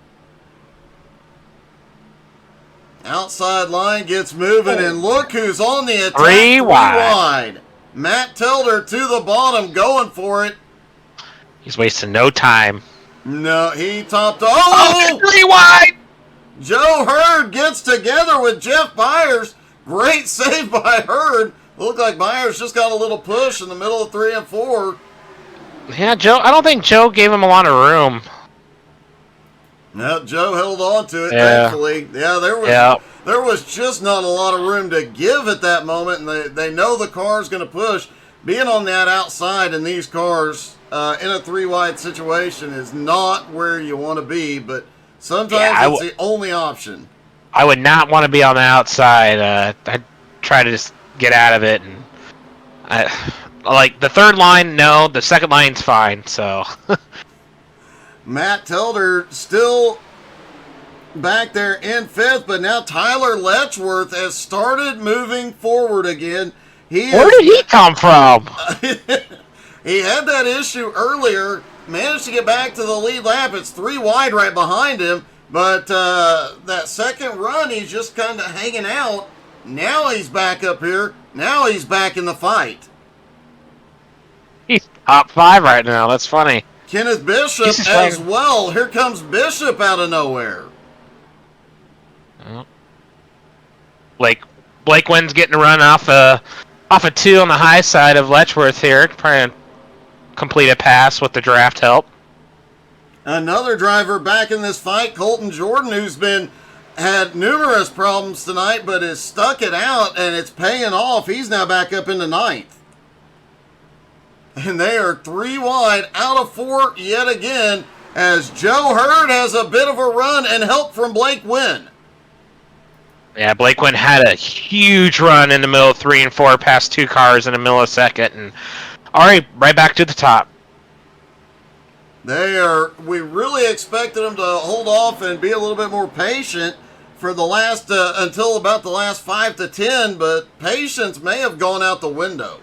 Outside line gets moving, and look who's on the attack. 3 wide. Matt Telder to the bottom, going for it. He's wasting no time. No, he topped. Oh! 3 wide! Joe Hurd gets together with Jeff Byers. Great save by Hurd. Looked like Byers just got a little push in the middle of 3 and 4. Yeah, Joe. I don't think Joe gave him a lot of room. No, Joe held on to it, thankfully. Yeah, there was just not a lot of room to give at that moment, and they know the car's going to push. Being on that outside in these cars in a 3-wide situation is not where you want to be, but sometimes it's the only option. I would not want to be on the outside. I'd try to just get out of it. And like the third line, no. The second line's fine, so... Matt Telder still back there in 5th, but now Tyler Letchworth has started moving forward again. Where did he come from? He had that issue earlier, managed to get back to the lead lap. It's 3 wide right behind him, but that second run, he's just kind of hanging out. Now he's back up here. Now he's back in the fight. He's top 5 right now. That's funny. Kenneth Bishop as well. Here comes Bishop out of nowhere. Blake Wynn's getting a run off a 2 on the high side of Letchworth here. Trying to complete a pass with the draft help. Another driver back in this fight, Colton Jordan, who's had numerous problems tonight, but has stuck it out, and it's paying off. He's now back up into 9th. And they are 3 wide out of 4 yet again, as Joe Hurd has a bit of a run and help from Blake Wynn. Yeah, Blake Wynn had a huge run in the middle of 3 and 4, past 2 cars in a millisecond, and right back to the top. We really expected them to hold off and be a little bit more patient for the last, until about the last 5 to 10, but patience may have gone out the window.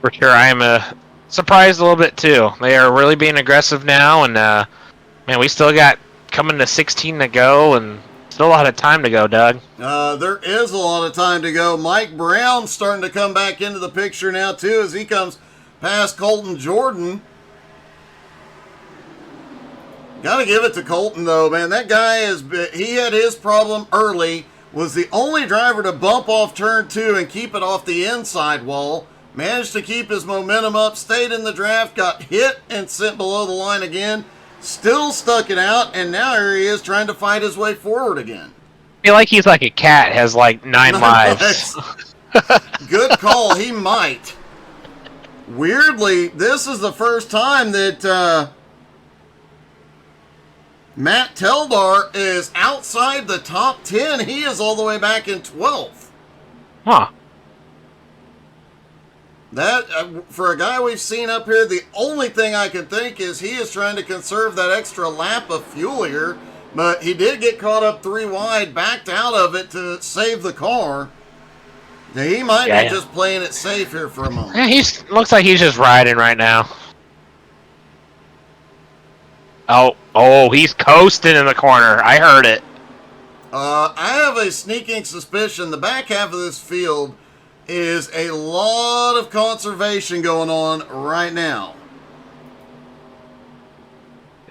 For sure, I am surprised a little bit too. They are really being aggressive now, and man, we still got coming to 16 to go, and still a lot of time to go, Doug. There is a lot of time to go. Mike Brown's starting to come back into the picture now too, as he comes past Colton Jordan. Got to give it to Colton though, man. That guy he had his problem early. Was the only driver to bump off turn 2 and keep it off the inside wall. Managed to keep his momentum up, stayed in the draft, got hit and sent below the line again, still stuck it out, and now here he is trying to fight his way forward again. I feel like he's like a cat, has like 9 lives. Good call, he might. Weirdly, this is the first time that Matt Teldar is outside the top 10. He is all the way back in 12th. Huh. That, for a guy we've seen up here, the only thing I can think is he is trying to conserve that extra lap of fuel here But he did get caught up 3 wide, backed out of it to save the car. He might be just playing it safe here for a moment. Yeah, looks like he's just riding right now. Oh, he's coasting in the corner. I heard it. I have a sneaking suspicion the back half of this field is a lot of conservation going on right now.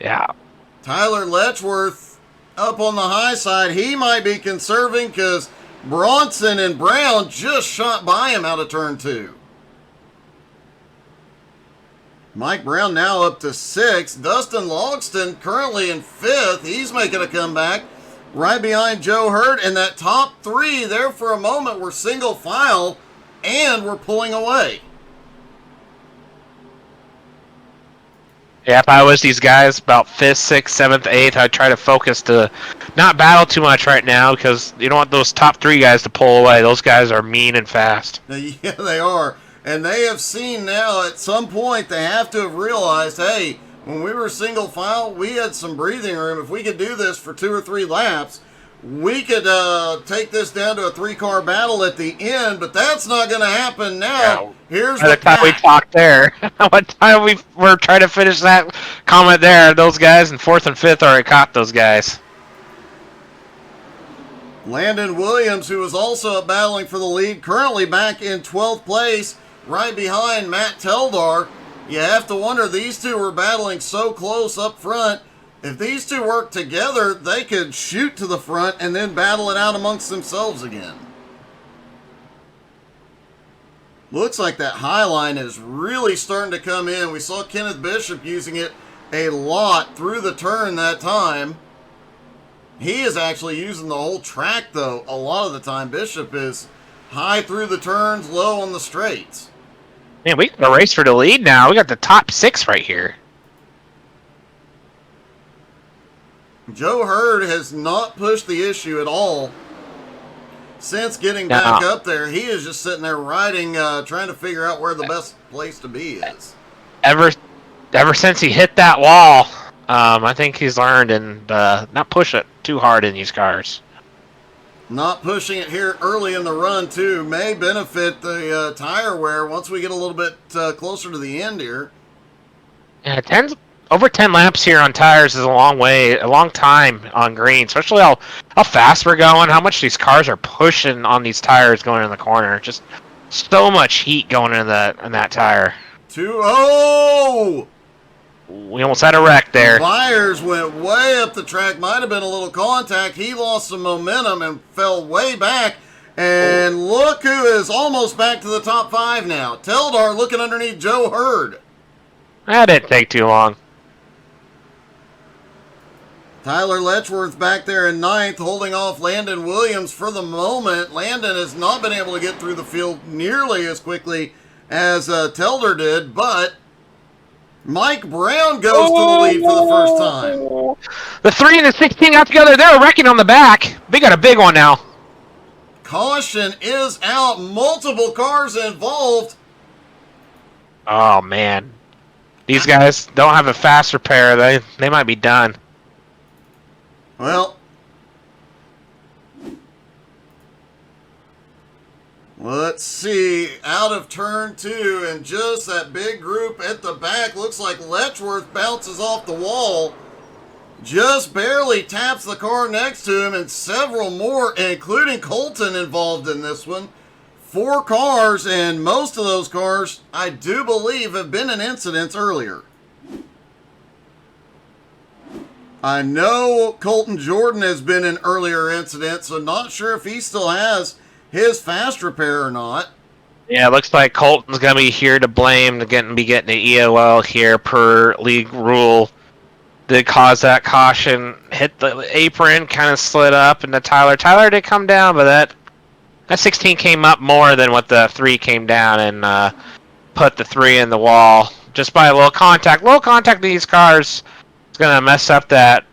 Yeah. Tyler Letchworth up on the high side. He might be conserving because Bronson and Brown just shot by him out of turn 2. Mike Brown now up to 6. Dustin Logston currently in 5th. He's making a comeback right behind Joe Hurd. And that top 3 there for a moment were single file and were pulling away. Yeah, if I was these guys about 5th, 6th, 7th, 8th, I'd try to focus to not battle too much right now because you don't want those top 3 guys to pull away. Those guys are mean and fast. Yeah, they are. And they have seen now at some point they have to have realized, hey, when we were single file, we had some breathing room. If we could do this for 2 or 3 laps, we could take this down to a 3-car battle at the end, but that's not going to happen now. Yeah. Here's By the time we talked there, what time we were trying to finish that comment there, those guys in 4th and 5th already caught those guys. Landon Williams, who is also battling for the lead, currently back in 12th place, right behind Matt Teldar. You have to wonder, these two were battling so close up front. If these two work together, they could shoot to the front and then battle it out amongst themselves again. Looks like that high line is really starting to come in. We saw Kenneth Bishop using it a lot through the turn that time. He is actually using the whole track, though, a lot of the time. Bishop is high through the turns, low on the straights. Man, we got a race for the lead now. We got the top 6 right here. Joe Hurd has not pushed the issue at all since getting back up there. He is just sitting there riding, trying to figure out where the best place to be is. Ever since he hit that wall, I think he's learned and not push it too hard in these cars. Not pushing it here early in the run, too, may benefit the tire wear once we get a little bit closer to the end here. Yeah, over 10 laps here on tires is a long time on green, especially how fast we're going, how much these cars are pushing on these tires going in the corner. Just so much heat going in that tire. 2-0! We almost had a wreck there. Byers went way up the track. Might have been a little contact. He lost some momentum and fell way back. And look who is almost back to the top 5 now. Teldar looking underneath Joe Hurd. That didn't take too long. Tyler Letchworth back there in 9th, holding off Landon Williams for the moment. Landon has not been able to get through the field nearly as quickly as Teldar did, but Mike Brown goes to the lead for the first time. The 3 and the 16 got together. They're wrecking on the back. They got a big one now. Caution is out. Multiple cars involved. Oh, man. These guys don't have a fast repair. They might be done. Well, let's see. Out of turn 2, and just that big group at the back. Looks like Letchworth bounces off the wall. Just barely taps the car next to him, and several more, including Colton, involved in this one. 4 cars, and most of those cars, I do believe, have been in incidents earlier. I know Colton Jordan has been in earlier incidents, so not sure if he still has his fast repair or not. Yeah, it looks like Colton's going to be here to blame, be getting the EOL here per league rule. Did cause that caution, hit the apron, kind of slid up into Tyler. Tyler did come down, but that 16 came up more than what the 3 came down and put the 3 in the wall. Just by a little contact. Little contact in these cars is going to mess up that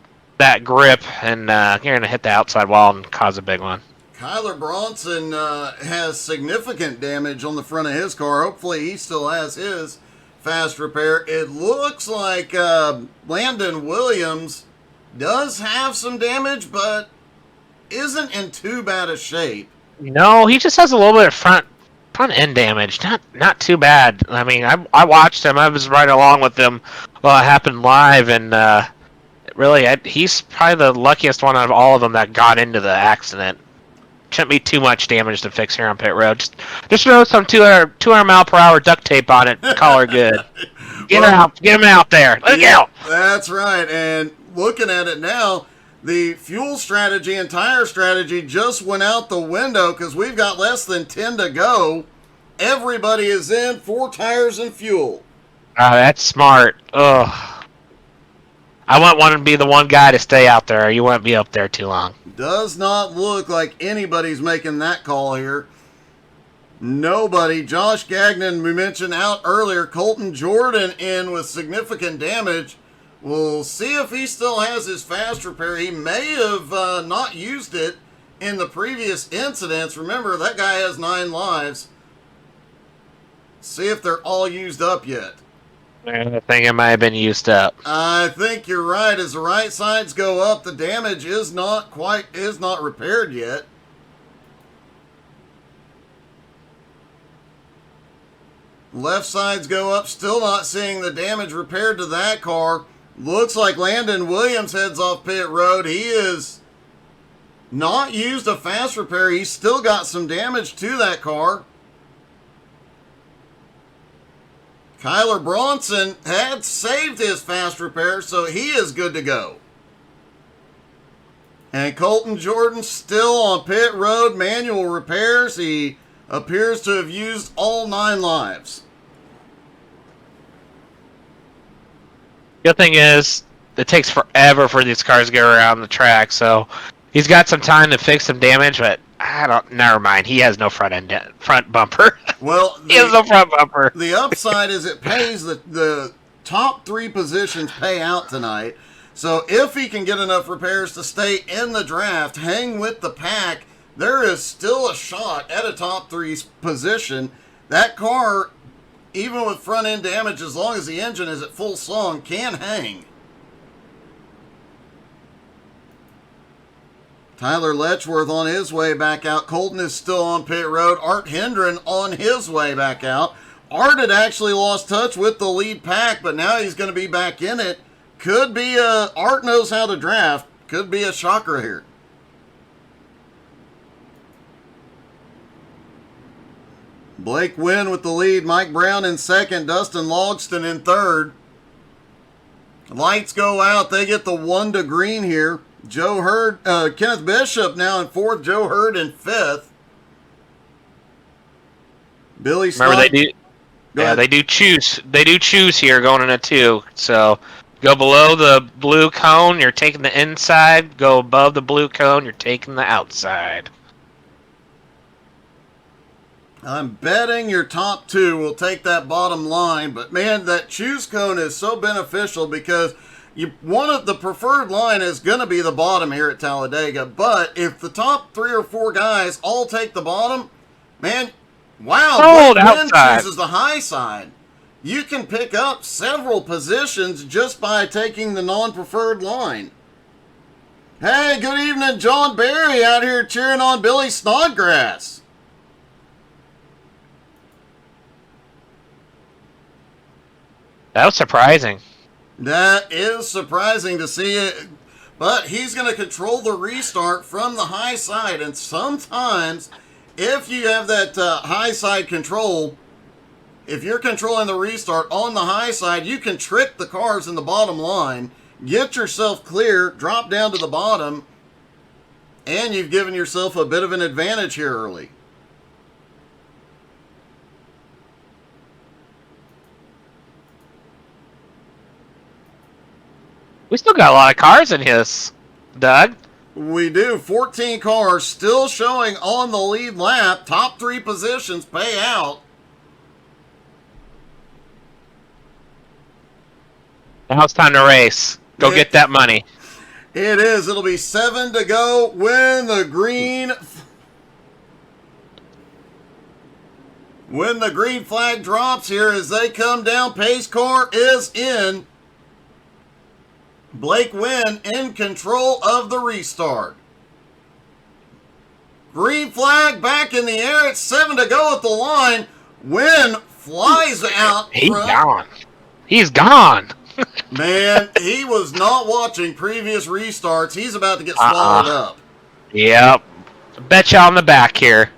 grip, and you're going to hit the outside wall and cause a big one. Kyler Bronson has significant damage on the front of his car. Hopefully he still has his fast repair. It looks like Landon Williams does have some damage, but isn't in too bad a shape. No, he just has a little bit of front end damage. Not too bad. I mean, I watched him. I was right along with him while it happened live, and really, he's probably the luckiest one out of all of them that got into the accident. Shouldn't be too much damage to fix here on pit road. Just throw some 200 mile per hour duct tape on it. Call her good. Get him out there. Let it go. That's right. And looking at it now, the fuel strategy and tire strategy just went out the window because we've got less than 10 to go. Everybody is in 4 tires and fuel. That's smart. Ugh. I want one to be the one guy to stay out there. You won't be up there too long. Does not look like anybody's making that call here. Nobody. Josh Gagnon, we mentioned out earlier. Colton Jordan in with significant damage. We'll see if he still has his fast repair. He may have not used it in the previous incidents. Remember, that guy has 9 lives. See if they're all used up yet. I think it might have been used up. I think you're right. As the right sides go up, the damage is not repaired yet. Left sides go up, still not seeing the damage repaired to that car. Looks like Landon Williams heads off pit road. He is not used a fast repair. He's still got some damage to that car. Kyler Bronson had saved his fast repair, so he is good to go. And Colton Jordan still on pit road, manual repairs. He appears to have used all 9 lives. Good thing is, it takes forever for these cars to get around the track, so he's got some time to fix some damage, but never mind. He has no front bumper. Well, he has no front bumper. The upside is it pays the top 3 positions pay out tonight. So if he can get enough repairs to stay in the draft, hang with the pack, there is still a shot at a top 3 position. That car, even with front end damage, as long as the engine is at full song, can hang. Tyler Letchworth on his way back out. Colton is still on pit road. Art Hendren on his way back out. Art had actually lost touch with the lead pack, but now he's going to be back in it. Could be Art knows how to draft. Could be a shocker here. Blake Wynn with the lead. Mike Brown in second. Dustin Logston in third. Lights go out. They get the 1 to green here. Joe Hurd, Kenneth Bishop now in 4th. Joe Hurd in 5th. Billy Scott. Remember they do choose. They do choose here going into 2. So go below the blue cone, you're taking the inside. Go above the blue cone, you're taking the outside. I'm betting your top 2 will take that bottom line, but man, that choose cone is so beneficial because one of the preferred line is going to be the bottom here at Talladega, but if the top 3 or 4 guys all take the bottom, man, wow, Blake chooses the high side. You can pick up several positions just by taking the non-preferred line. Hey, good evening, John Barry out here cheering on Billy Snodgrass. That was surprising. That is surprising to see it, but he's going to control the restart from the high side, and sometimes if you have that high side control, if you're controlling the restart on the high side, you can trick the cars in the bottom line, get yourself clear, drop down to the bottom, and you've given yourself a bit of an advantage here early. We still got a lot of cars in his, Doug. We do. 14 cars still showing on the lead lap. Top 3 positions pay out. Now it's time to race. Go get that money. It is. It'll be 7 to go when the green flag drops here as they come down. Pace car is in. Blake Wynn in control of the restart. Green flag back in the air. It's 7 to go at the line. Wynn flies out He's front. gone. He's gone. Man, he was not watching previous restarts. He's about to get swallowed up. Yep. Bet you on the back here.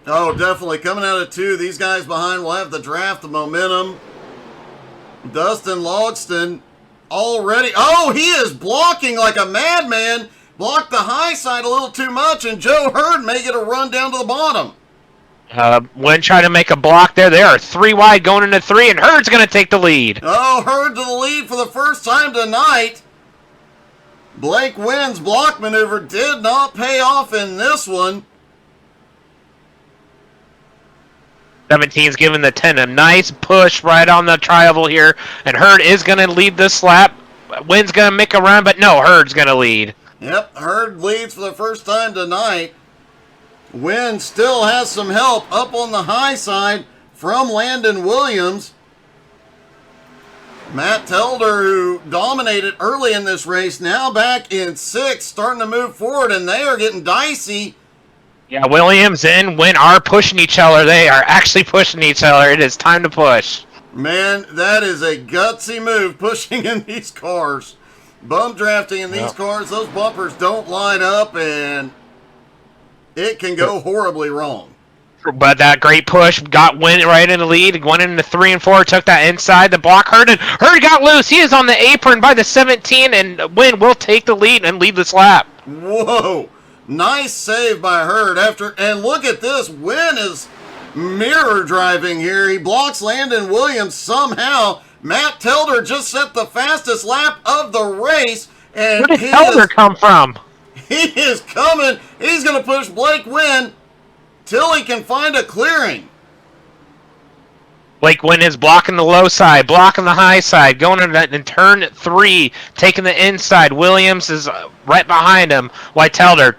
Oh, definitely. Coming out of 2, these guys behind will have the draft, the momentum. Dustin Logston already. Oh, he is blocking like a madman. Blocked the high side a little too much, and Joe Hurd may get a run down to the bottom. Wynn trying to make a block there. They are 3 wide going into 3, and Hurd's going to take the lead. Oh, Hurd to the lead for the first time tonight. Blake Wynn's block maneuver did not pay off in this one. 17's giving the 10 a nice push right on the tri-oval here, and Hurd is going to lead this lap. Wynn's going to make a run, but no, Hurd's going to lead. Yep, Hurd leads for the first time tonight. Wynn still has some help up on the high side from Landon Williams. Matt Telder, who dominated early in this race, now back in 6th, starting to move forward, and they are getting dicey. Yeah, Williams and Wynn are pushing each other. They are actually pushing each other. It is time to push. Man, that is a gutsy move, pushing in these cars. Bump drafting in these cars, those bumpers don't line up, and it can go horribly wrong. But that great push got Wynn right in the lead. Went into 3 and 4, took that inside the block. Hurd got loose. He is on the apron by the 17, and Wynn will take the lead and lead this lap. Whoa. Nice save by Hurd and look at this. Wynn is mirror driving here. He blocks Landon Williams somehow. Matt Telder just set the fastest lap of the race. And where did Telder come from? He is coming. He's going to push Blake Wynn till he can find a clearing. Blake Wynn is blocking the low side, blocking the high side, going in turn 3, taking the inside. Williams is right behind him, while Telder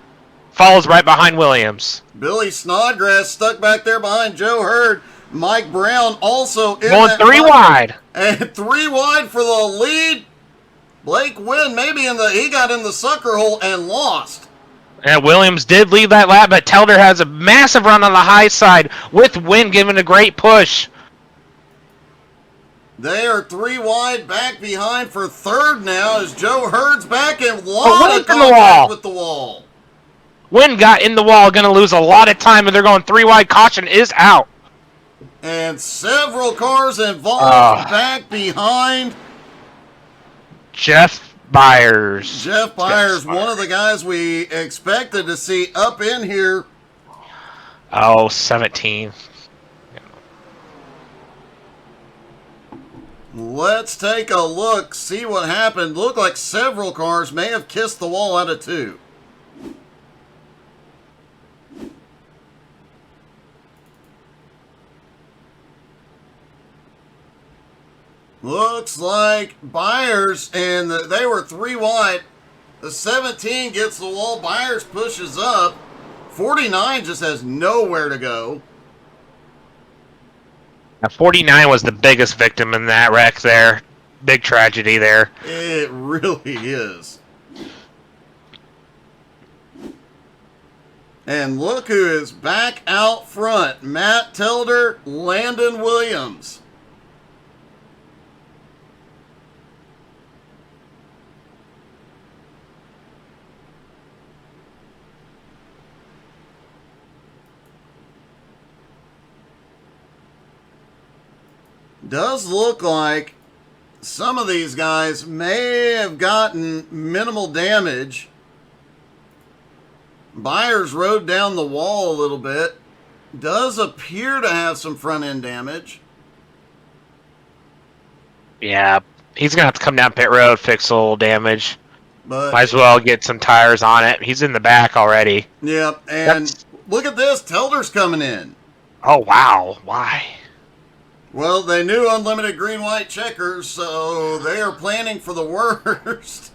follows right behind Williams. Billy Snodgrass stuck back there behind Joe Hurd. Mike Brown also in going 3 wide. And 3 wide for the lead. Blake Wynn maybe he got in the sucker hole and lost. And Williams did lead that lap, but Telder has a massive run on the high side with Wynn giving a great push. They are 3 wide back behind for 3rd now as Joe Hurd's back in lot of contact with the wall. Wynn got in the wall, going to lose a lot of time, and they're going 3 wide. Caution is out. And several cars involved back behind. Jeff Byers. Jeff Byers, one of the guys we expected to see up in here. Oh, 17. Let's take a look, see what happened. Looked like several cars may have kissed the wall out of 2. Looks like Byers, and they were 3 wide. The 17 gets the wall. Byers pushes up. 49 just has nowhere to go. Now, 49 was the biggest victim in that wreck there. Big tragedy there. It really is. And look who is back out front. Matt Telder, Landon Williams. Does look like some of these guys may have gotten minimal damage. Byers rode down the wall a little bit. Does appear to have some front end damage. Yeah, he's going to have to come down pit road, fix a little damage. But might as well get some tires on it. He's in the back already. Yeah, and look at this. Telder's coming in. Oh, wow. Why? Well, they knew unlimited green-white checkers, so they are planning for the worst.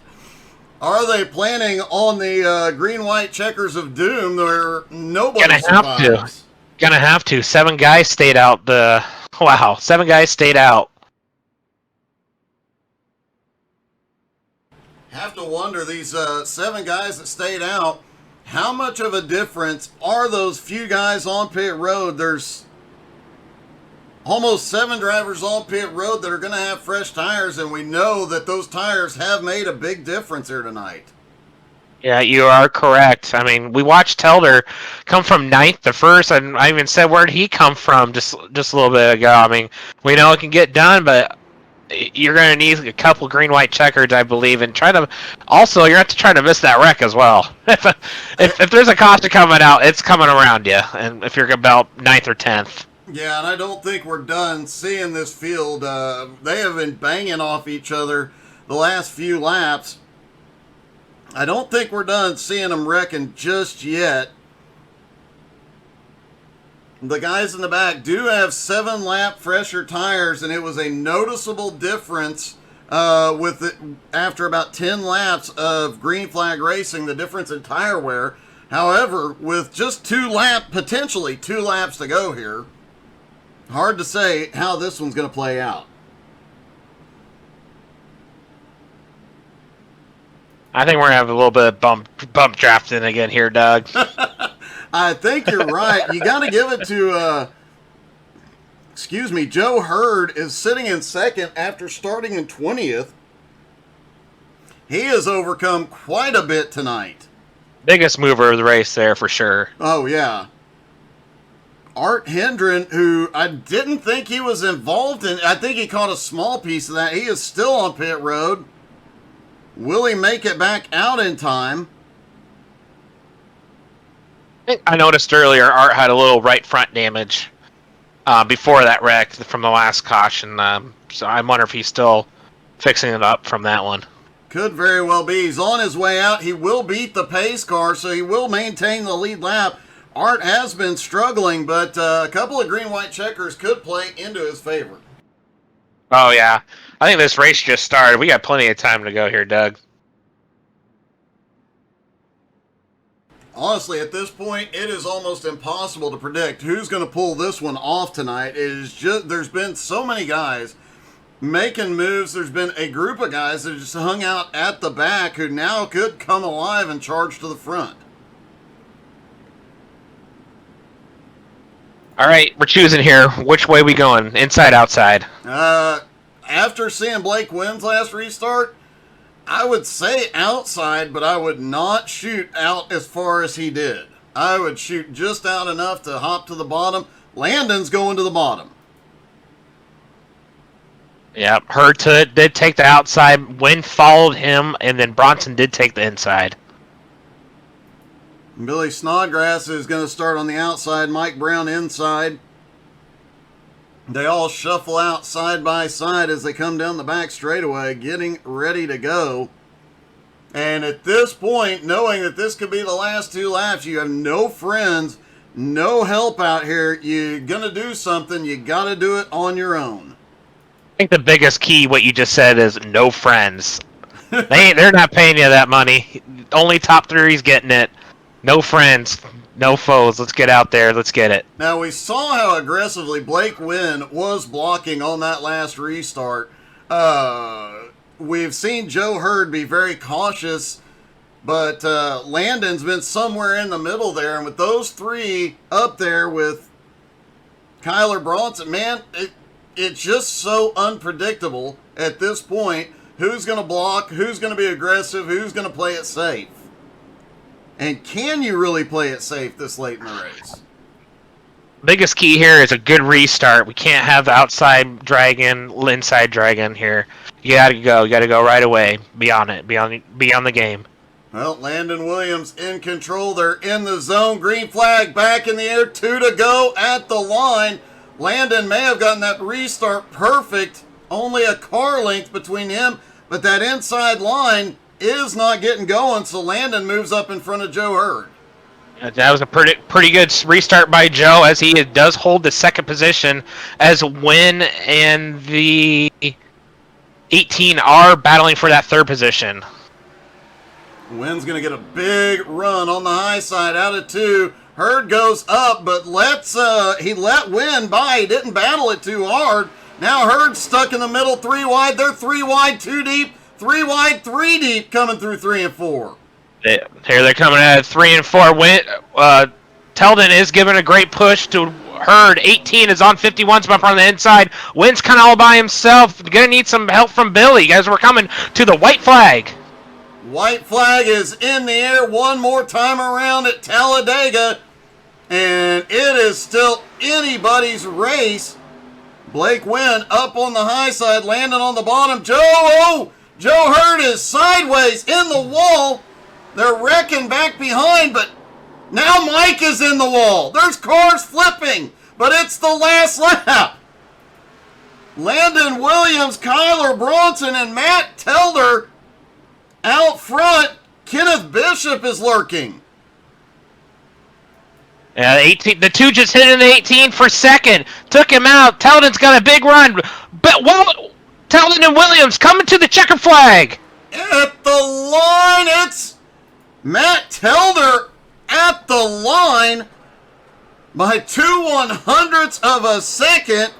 Are they planning on the green-white checkers of doom where nobody survives? Gonna have to. 7 guys stayed out. 7 guys stayed out. have to wonder, these 7 guys that stayed out, how much of a difference are those few guys on pit road? There's almost 7 drivers on pit road that are going to have fresh tires, and we know that those tires have made a big difference here tonight. Yeah, you are correct. I mean, we watched Telder come from 9th to 1st, and I even said, where'd he come from just a little bit ago? I mean, we know it can get done, but you're going to need a couple green-white checkers, I believe, and you're going to have to try to miss that wreck as well. if there's a caution coming out, it's coming around you, and if you're about 9th or 10th. Yeah, and I don't think we're done seeing this field. They have been banging off each other the last few laps. I don't think we're done seeing them wrecking just yet. The guys in the back do have 7-lap fresher tires, and it was a noticeable difference with it after about 10 laps of green flag racing, the difference in tire wear. However, with just potentially 2 laps to go here, hard to say how this one's going to play out. I think we're going to have a little bit of bump drafting again here, Doug. I think you're right. You got to give it to, Joe Hurd is sitting in 2nd after starting in 20th. He has overcome quite a bit tonight. Biggest mover of the race there for sure. Oh, yeah. Art Hendren, who I didn't think he was involved in, I think he caught a small piece of that. He is still on pit road. Will he make it back out in time? I noticed earlier Art had a little right front damage before that wreck from the last caution. So I wonder if he's still fixing it up from that one. Could very well be. He's on his way out. He will beat the pace car, so he will maintain the lead lap. Art has been struggling, but a couple of green-white checkers could play into his favor. Oh, yeah. I think this race just started. We got plenty of time to go here, Doug. Honestly, at this point, it is almost impossible to predict who's going to pull this one off tonight. It is just, there's been so many guys making moves. There's been a group of guys that just hung out at the back who now could come alive and charge to the front. All right, we're choosing here. Which way we going? Inside, outside? After seeing Blake Wynn's last restart, I would say outside, but I would not shoot out as far as he did. I would shoot just out enough to hop to the bottom. Landon's going to the bottom. Yeah, Hurd did take the outside. Wynn followed him, and then Bronson did take the inside. Billy Snodgrass is going to start on the outside. Mike Brown inside. They all shuffle out side by side as they come down the back straightaway, getting ready to go. And at this point, knowing that this could be the last 2 laps, you have no friends, no help out here. You're going to do something. You got to do it on your own. I think the biggest key, what you just said, is no friends. They're not paying you that money. Only top 3's getting it. No friends, no foes. Let's get out there. Let's get it. Now, we saw how aggressively Blake Wynn was blocking on that last restart. We've seen Joe Hurd be very cautious, but Landon's been somewhere in the middle there. And with those 3 up there with Kyler Bronson, man, it's just so unpredictable at this point. Who's going to block? Who's going to be aggressive? Who's going to play it safe? And can you really play it safe this late in the race? Biggest key here is a good restart. We can't have outside dragging, inside dragging here. You gotta go. You gotta go right away. Be on it. Be on the game. Well, Landon Williams in control. They're in the zone. Green flag back in the air. 2 to go at the line. Landon may have gotten that restart perfect. Only a car length between him, but that inside line is not getting going, so Landon moves up in front of Joe Hurd. That was a pretty good restart by Joe, as he does hold the 2nd position, as Wynn and the 18 are battling for that 3rd position. Wynn's going to get a big run on the high side out of 2. Hurd goes up, but he let Wynn by. He didn't battle it too hard. Now Hurd's stuck in the middle, 3 wide. They're 3 wide, 2 deep. 3 wide, 3 deep coming through 3 and 4. Here they're coming at 3 and 4. Teldon is giving a great push to Hurd. 18 is on 51's bumper on the inside. Wynn's kind of all by himself. Gonna need some help from Billy. You guys, we're coming to the white flag. White flag is in the air one more time around at Talladega. And it is still anybody's race. Blake Wynn up on the high side, landing on the bottom. Joe Hurd is sideways in the wall. They're wrecking back behind, but now Mike is in the wall. There's cars flipping, but it's the last lap. Landon Williams, Kyler Bronson, and Matt Telder out front. Kenneth Bishop is lurking. Yeah, 18. The 2 just hit in the 18 for second. Took him out. Teldon's got a big run. But Teldon and Williams coming to the checker flag. At the line, it's Matt Telder at the line by 2/100ths of a second.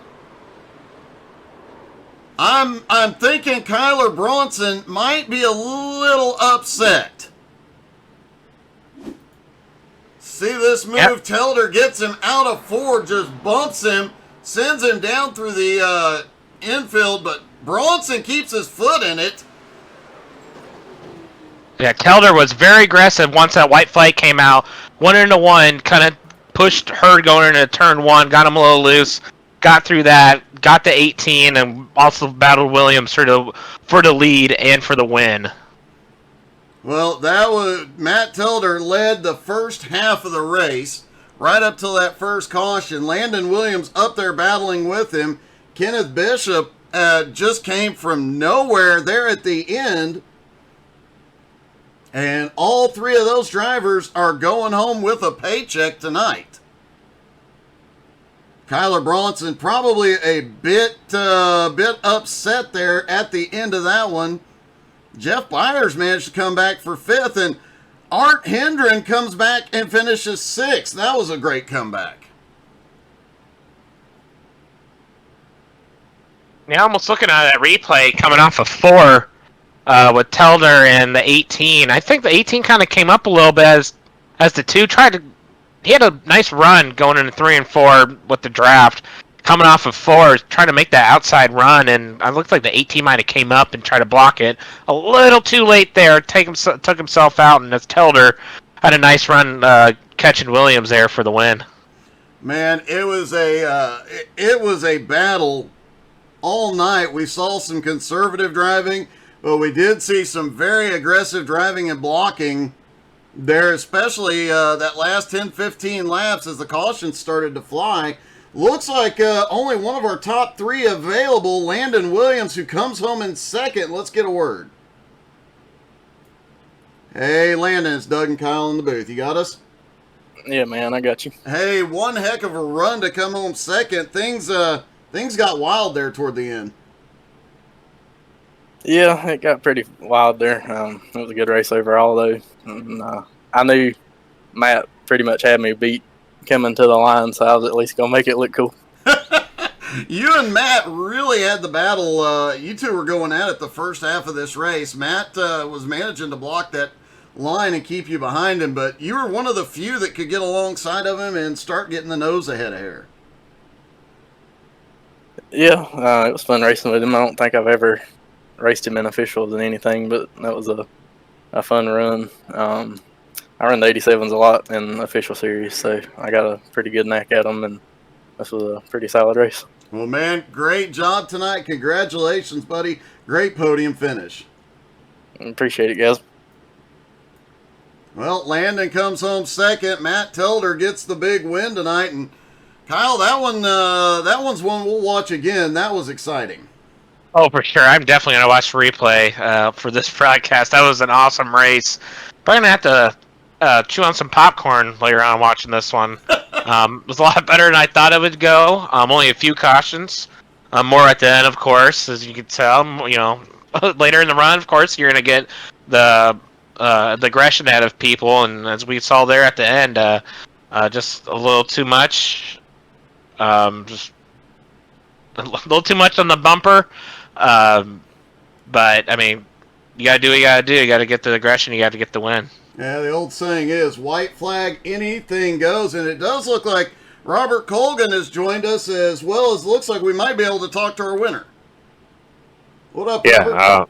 I'm thinking Kyler Bronson might be a little upset. See this move? Yep. Telder gets him out of 4, just bumps him, sends him down through the infield, but Bronson keeps his foot in it. Yeah, Telder was very aggressive once that white flag came out. 1 into 1, kind of pushed Hurd going into turn 1, got him a little loose, got through that, got to 18, and also battled Williams for the lead and for the win. Well, that was Matt Telder led the first half of the race, right up till that first caution. Landon Williams up there battling with him. Kenneth Bishop just came from nowhere there at the end. And all 3 of those drivers are going home with a paycheck tonight. Kyler Bronson probably a bit upset there at the end of that one. Jeff Byers managed to come back for 5th, and Art Hendren comes back and finishes 6th. That was a great comeback. Yeah, almost looking at that replay coming off of 4 with Telder and the 18. I think the 18 kind of came up a little bit as the 2 tried to. He had a nice run going into 3 and 4 with the draft. Coming off of 4, trying to make that outside run, and it looked like the 18 might have came up and tried to block it. A little too late there, took himself out, and as Telder had a nice run catching Williams there for the win. Man, it was a battle all night. We saw some conservative driving, but we did see some very aggressive driving and blocking there, especially that last 10-15 laps as the cautions started to fly. Looks like only one of our top 3 available, Landon Williams, who comes home in 2nd. Let's get a word. Hey, Landon, it's Doug and Kyle in the booth. You got us? Yeah, man, I got you. Hey, one heck of a run to come home 2nd. Things got wild there toward the end. Yeah, it got pretty wild there. It was a good race overall, though. And, I knew Matt pretty much had me beat coming to the line, so I was at least going to make it look cool. You and Matt really had the battle. You 2 were going at it the first half of this race. Matt was managing to block that line and keep you behind him, but you were one of the few that could get alongside of him and start getting the nose ahead of hair. Yeah, it was fun racing with him. I don't think I've ever raced him in officials and anything, but that was a fun run. I run the 87s a lot in official series, so I got a pretty good knack at them, and this was a pretty solid race. Well, man, great job tonight. Congratulations, buddy. Great podium finish. Appreciate it, guys. Well, Landon comes home 2nd. Matt Telder gets the big win tonight, and Kyle, that one's one we'll watch again. That was exciting. Oh, for sure. I'm definitely going to watch the replay for this broadcast. That was an awesome race. Probably going to have to chew on some popcorn later on watching this one. It was a lot better than I thought it would go. Only a few cautions. More at the end, of course, as you can tell. Later in the run, of course, you're going to get the aggression out of people, and as we saw there at the end, just a little too much. Just a little too much on the bumper. But I mean, you gotta do what you gotta do. You gotta get the aggression. You gotta get the win. Yeah, the old saying is white flag, anything goes, and it does look like Robert Colgan has joined us as well as looks like we might be able to talk to our winner. What up, Robert? Yeah.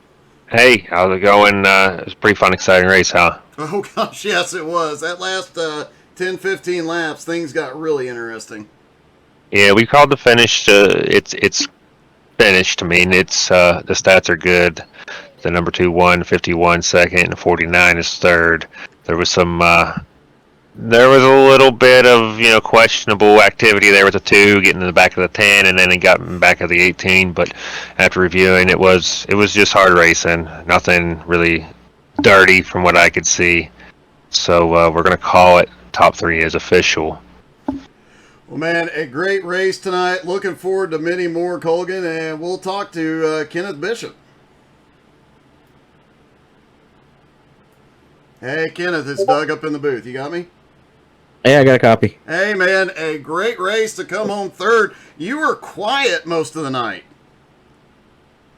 Hey, how's it going? It was a pretty fun, exciting race, huh? Oh, gosh, yes, it was. That last 10, 15 laps, things got really interesting. Yeah, we called the finish. It's finished. I mean, it's the stats are good. The number 2 won, 51 second, and 49 is third. There was some. There was a little bit of questionable activity there with the 2 getting in the back of the 10, and then it got in the back of the 18. But after reviewing, it was just hard racing. Nothing really dirty from what I could see. So we're gonna call it top 3 as official. Well, man, a great race tonight. Looking forward to many more, Colgan, and we'll talk to Kenneth Bishop. Hey, Kenneth, it's Doug up in the booth. You got me? Hey, I got a copy. Hey, man, a great race to come home third. You were quiet most of the night.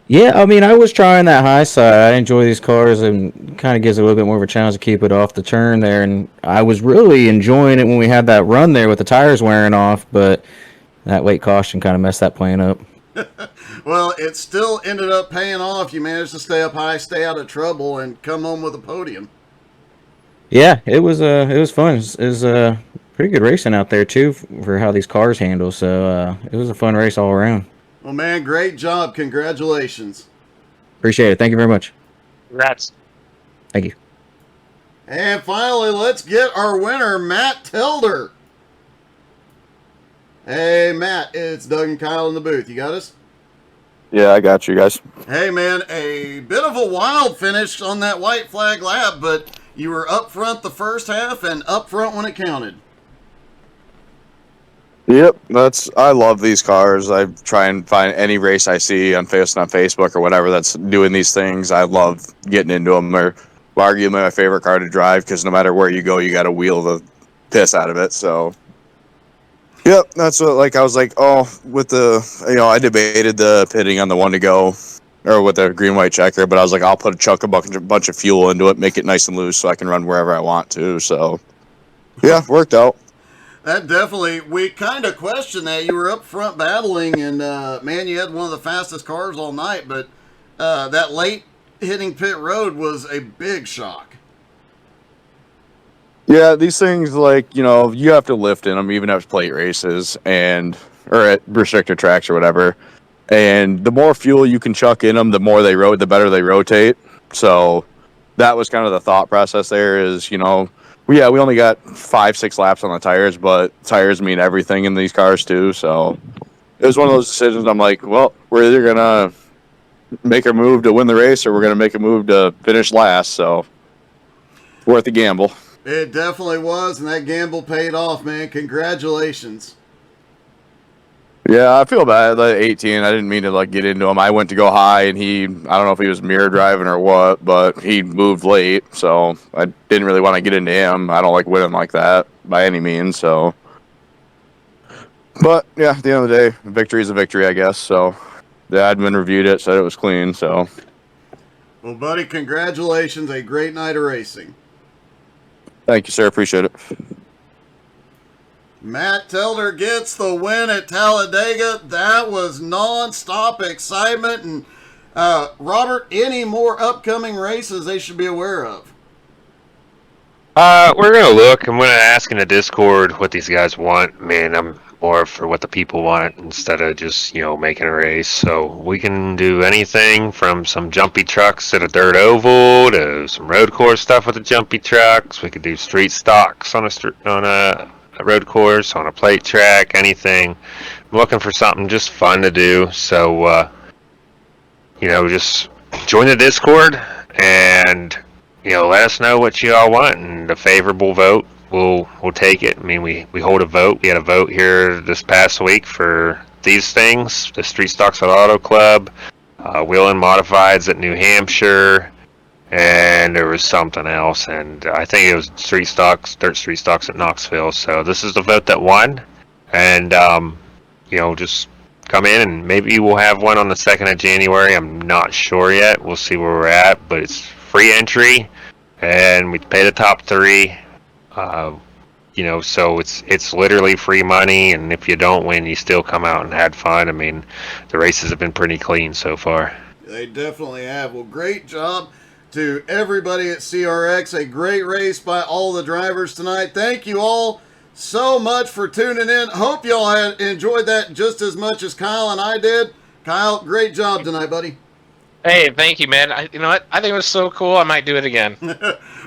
Yeah, I mean, I was trying that high side. I enjoy these cars and kind of gives it a little bit more of a challenge to keep it off the turn there. And I was really enjoying it when we had that run there with the tires wearing off, but that late caution kind of messed that plan up. Well, it still ended up paying off. You managed to stay up high, stay out of trouble, and come home with a podium. Yeah, it was fun. It was pretty good racing out there too for how these cars handle. So it was a fun race all around. Well, man, great job. Congratulations. Appreciate it. Thank you very much. Congrats. Thank you. And finally, let's get our winner, Matt Telder. Hey, Matt, it's Doug and Kyle in the booth. You got us? Yeah, I got you guys. Hey, man, a bit of a wild finish on that white flag lap, but you were up front the first half and up front when it counted. Yep, I love these cars. I try and find any race I see on Facebook or whatever that's doing these things. I love getting into them. They're arguably my favorite car to drive because no matter where you go, you got to wheel the piss out of it. So, yep, that's what, I was like, with the, I debated the pitting on the one to go or with the green white checker, but I was like, I'll put a bunch of fuel into it, make it nice and loose so I can run wherever I want to. So, yeah, worked out. That definitely, we kind of questioned that. You were up front battling, and man, you had one of the fastest cars all night, but that late hitting pit road was a big shock. Yeah, these things, you have to lift in them, even at plate races or at restricted tracks or whatever. And the more fuel you can chuck in them, the better they rotate. So that was kind of the thought process there is, we only got 5-6 laps on the tires, but tires mean everything in these cars too. So it was one of those decisions. I'm like, well, we're either gonna make a move to win the race or we're gonna make a move to finish last. So worth the gamble. It definitely was, and that gamble paid off, man. Congratulations. Yeah, I feel bad. 18, I didn't mean to get into him. I went to go high, and I don't know if he was mirror driving or what, but he moved late, so I didn't really want to get into him. I don't like winning like that by any means. So, but yeah, at the end of the day, a victory is a victory, I guess. So the admin reviewed it, said it was clean. So, well, buddy, congratulations! A great night of racing. Thank you, sir. Appreciate it. Matt Telder gets the win at Talladega. That was non-stop excitement. And Robert, any more upcoming races they should be aware of? We're gonna look. I'm gonna ask in the Discord what these guys want. Man, I'm more for what the people want instead of just making a race. So we can do anything from some jumpy trucks at a dirt oval to some road course stuff with the jumpy trucks. We could do street stocks on a road course, on a plate track, anything. I'm looking for something just fun to do. So just join the Discord and let us know what you all want, and the favorable vote we'll take it. I mean, we hold a vote. We had a vote here this past week for these things: the Street Stocks at Auto Club, Wheeling Modifieds at New Hampshire, and there was something else, and I think it was dirt street stocks at Knoxville. So this is the vote that won, and just come in, and maybe we'll have one on the 2nd of January. I'm not sure yet. We'll see where we're at, but it's free entry, and we pay the top 3. So it's literally free money, and if you don't win, you still come out and had fun. I mean, the races have been pretty clean so far. They definitely have. Well, great job to everybody at CRX. A great race by all the drivers tonight. Thank you all so much for tuning in. Hope y'all had enjoyed that just as much as Kyle and I did. Kyle, great job tonight, buddy. Hey, thank you, man. You know what? I think it was so cool. I might do it again.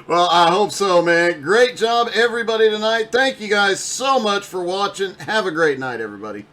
Well, I hope so, man. Great job, everybody, tonight. Thank you guys so much for watching. Have a great night, everybody.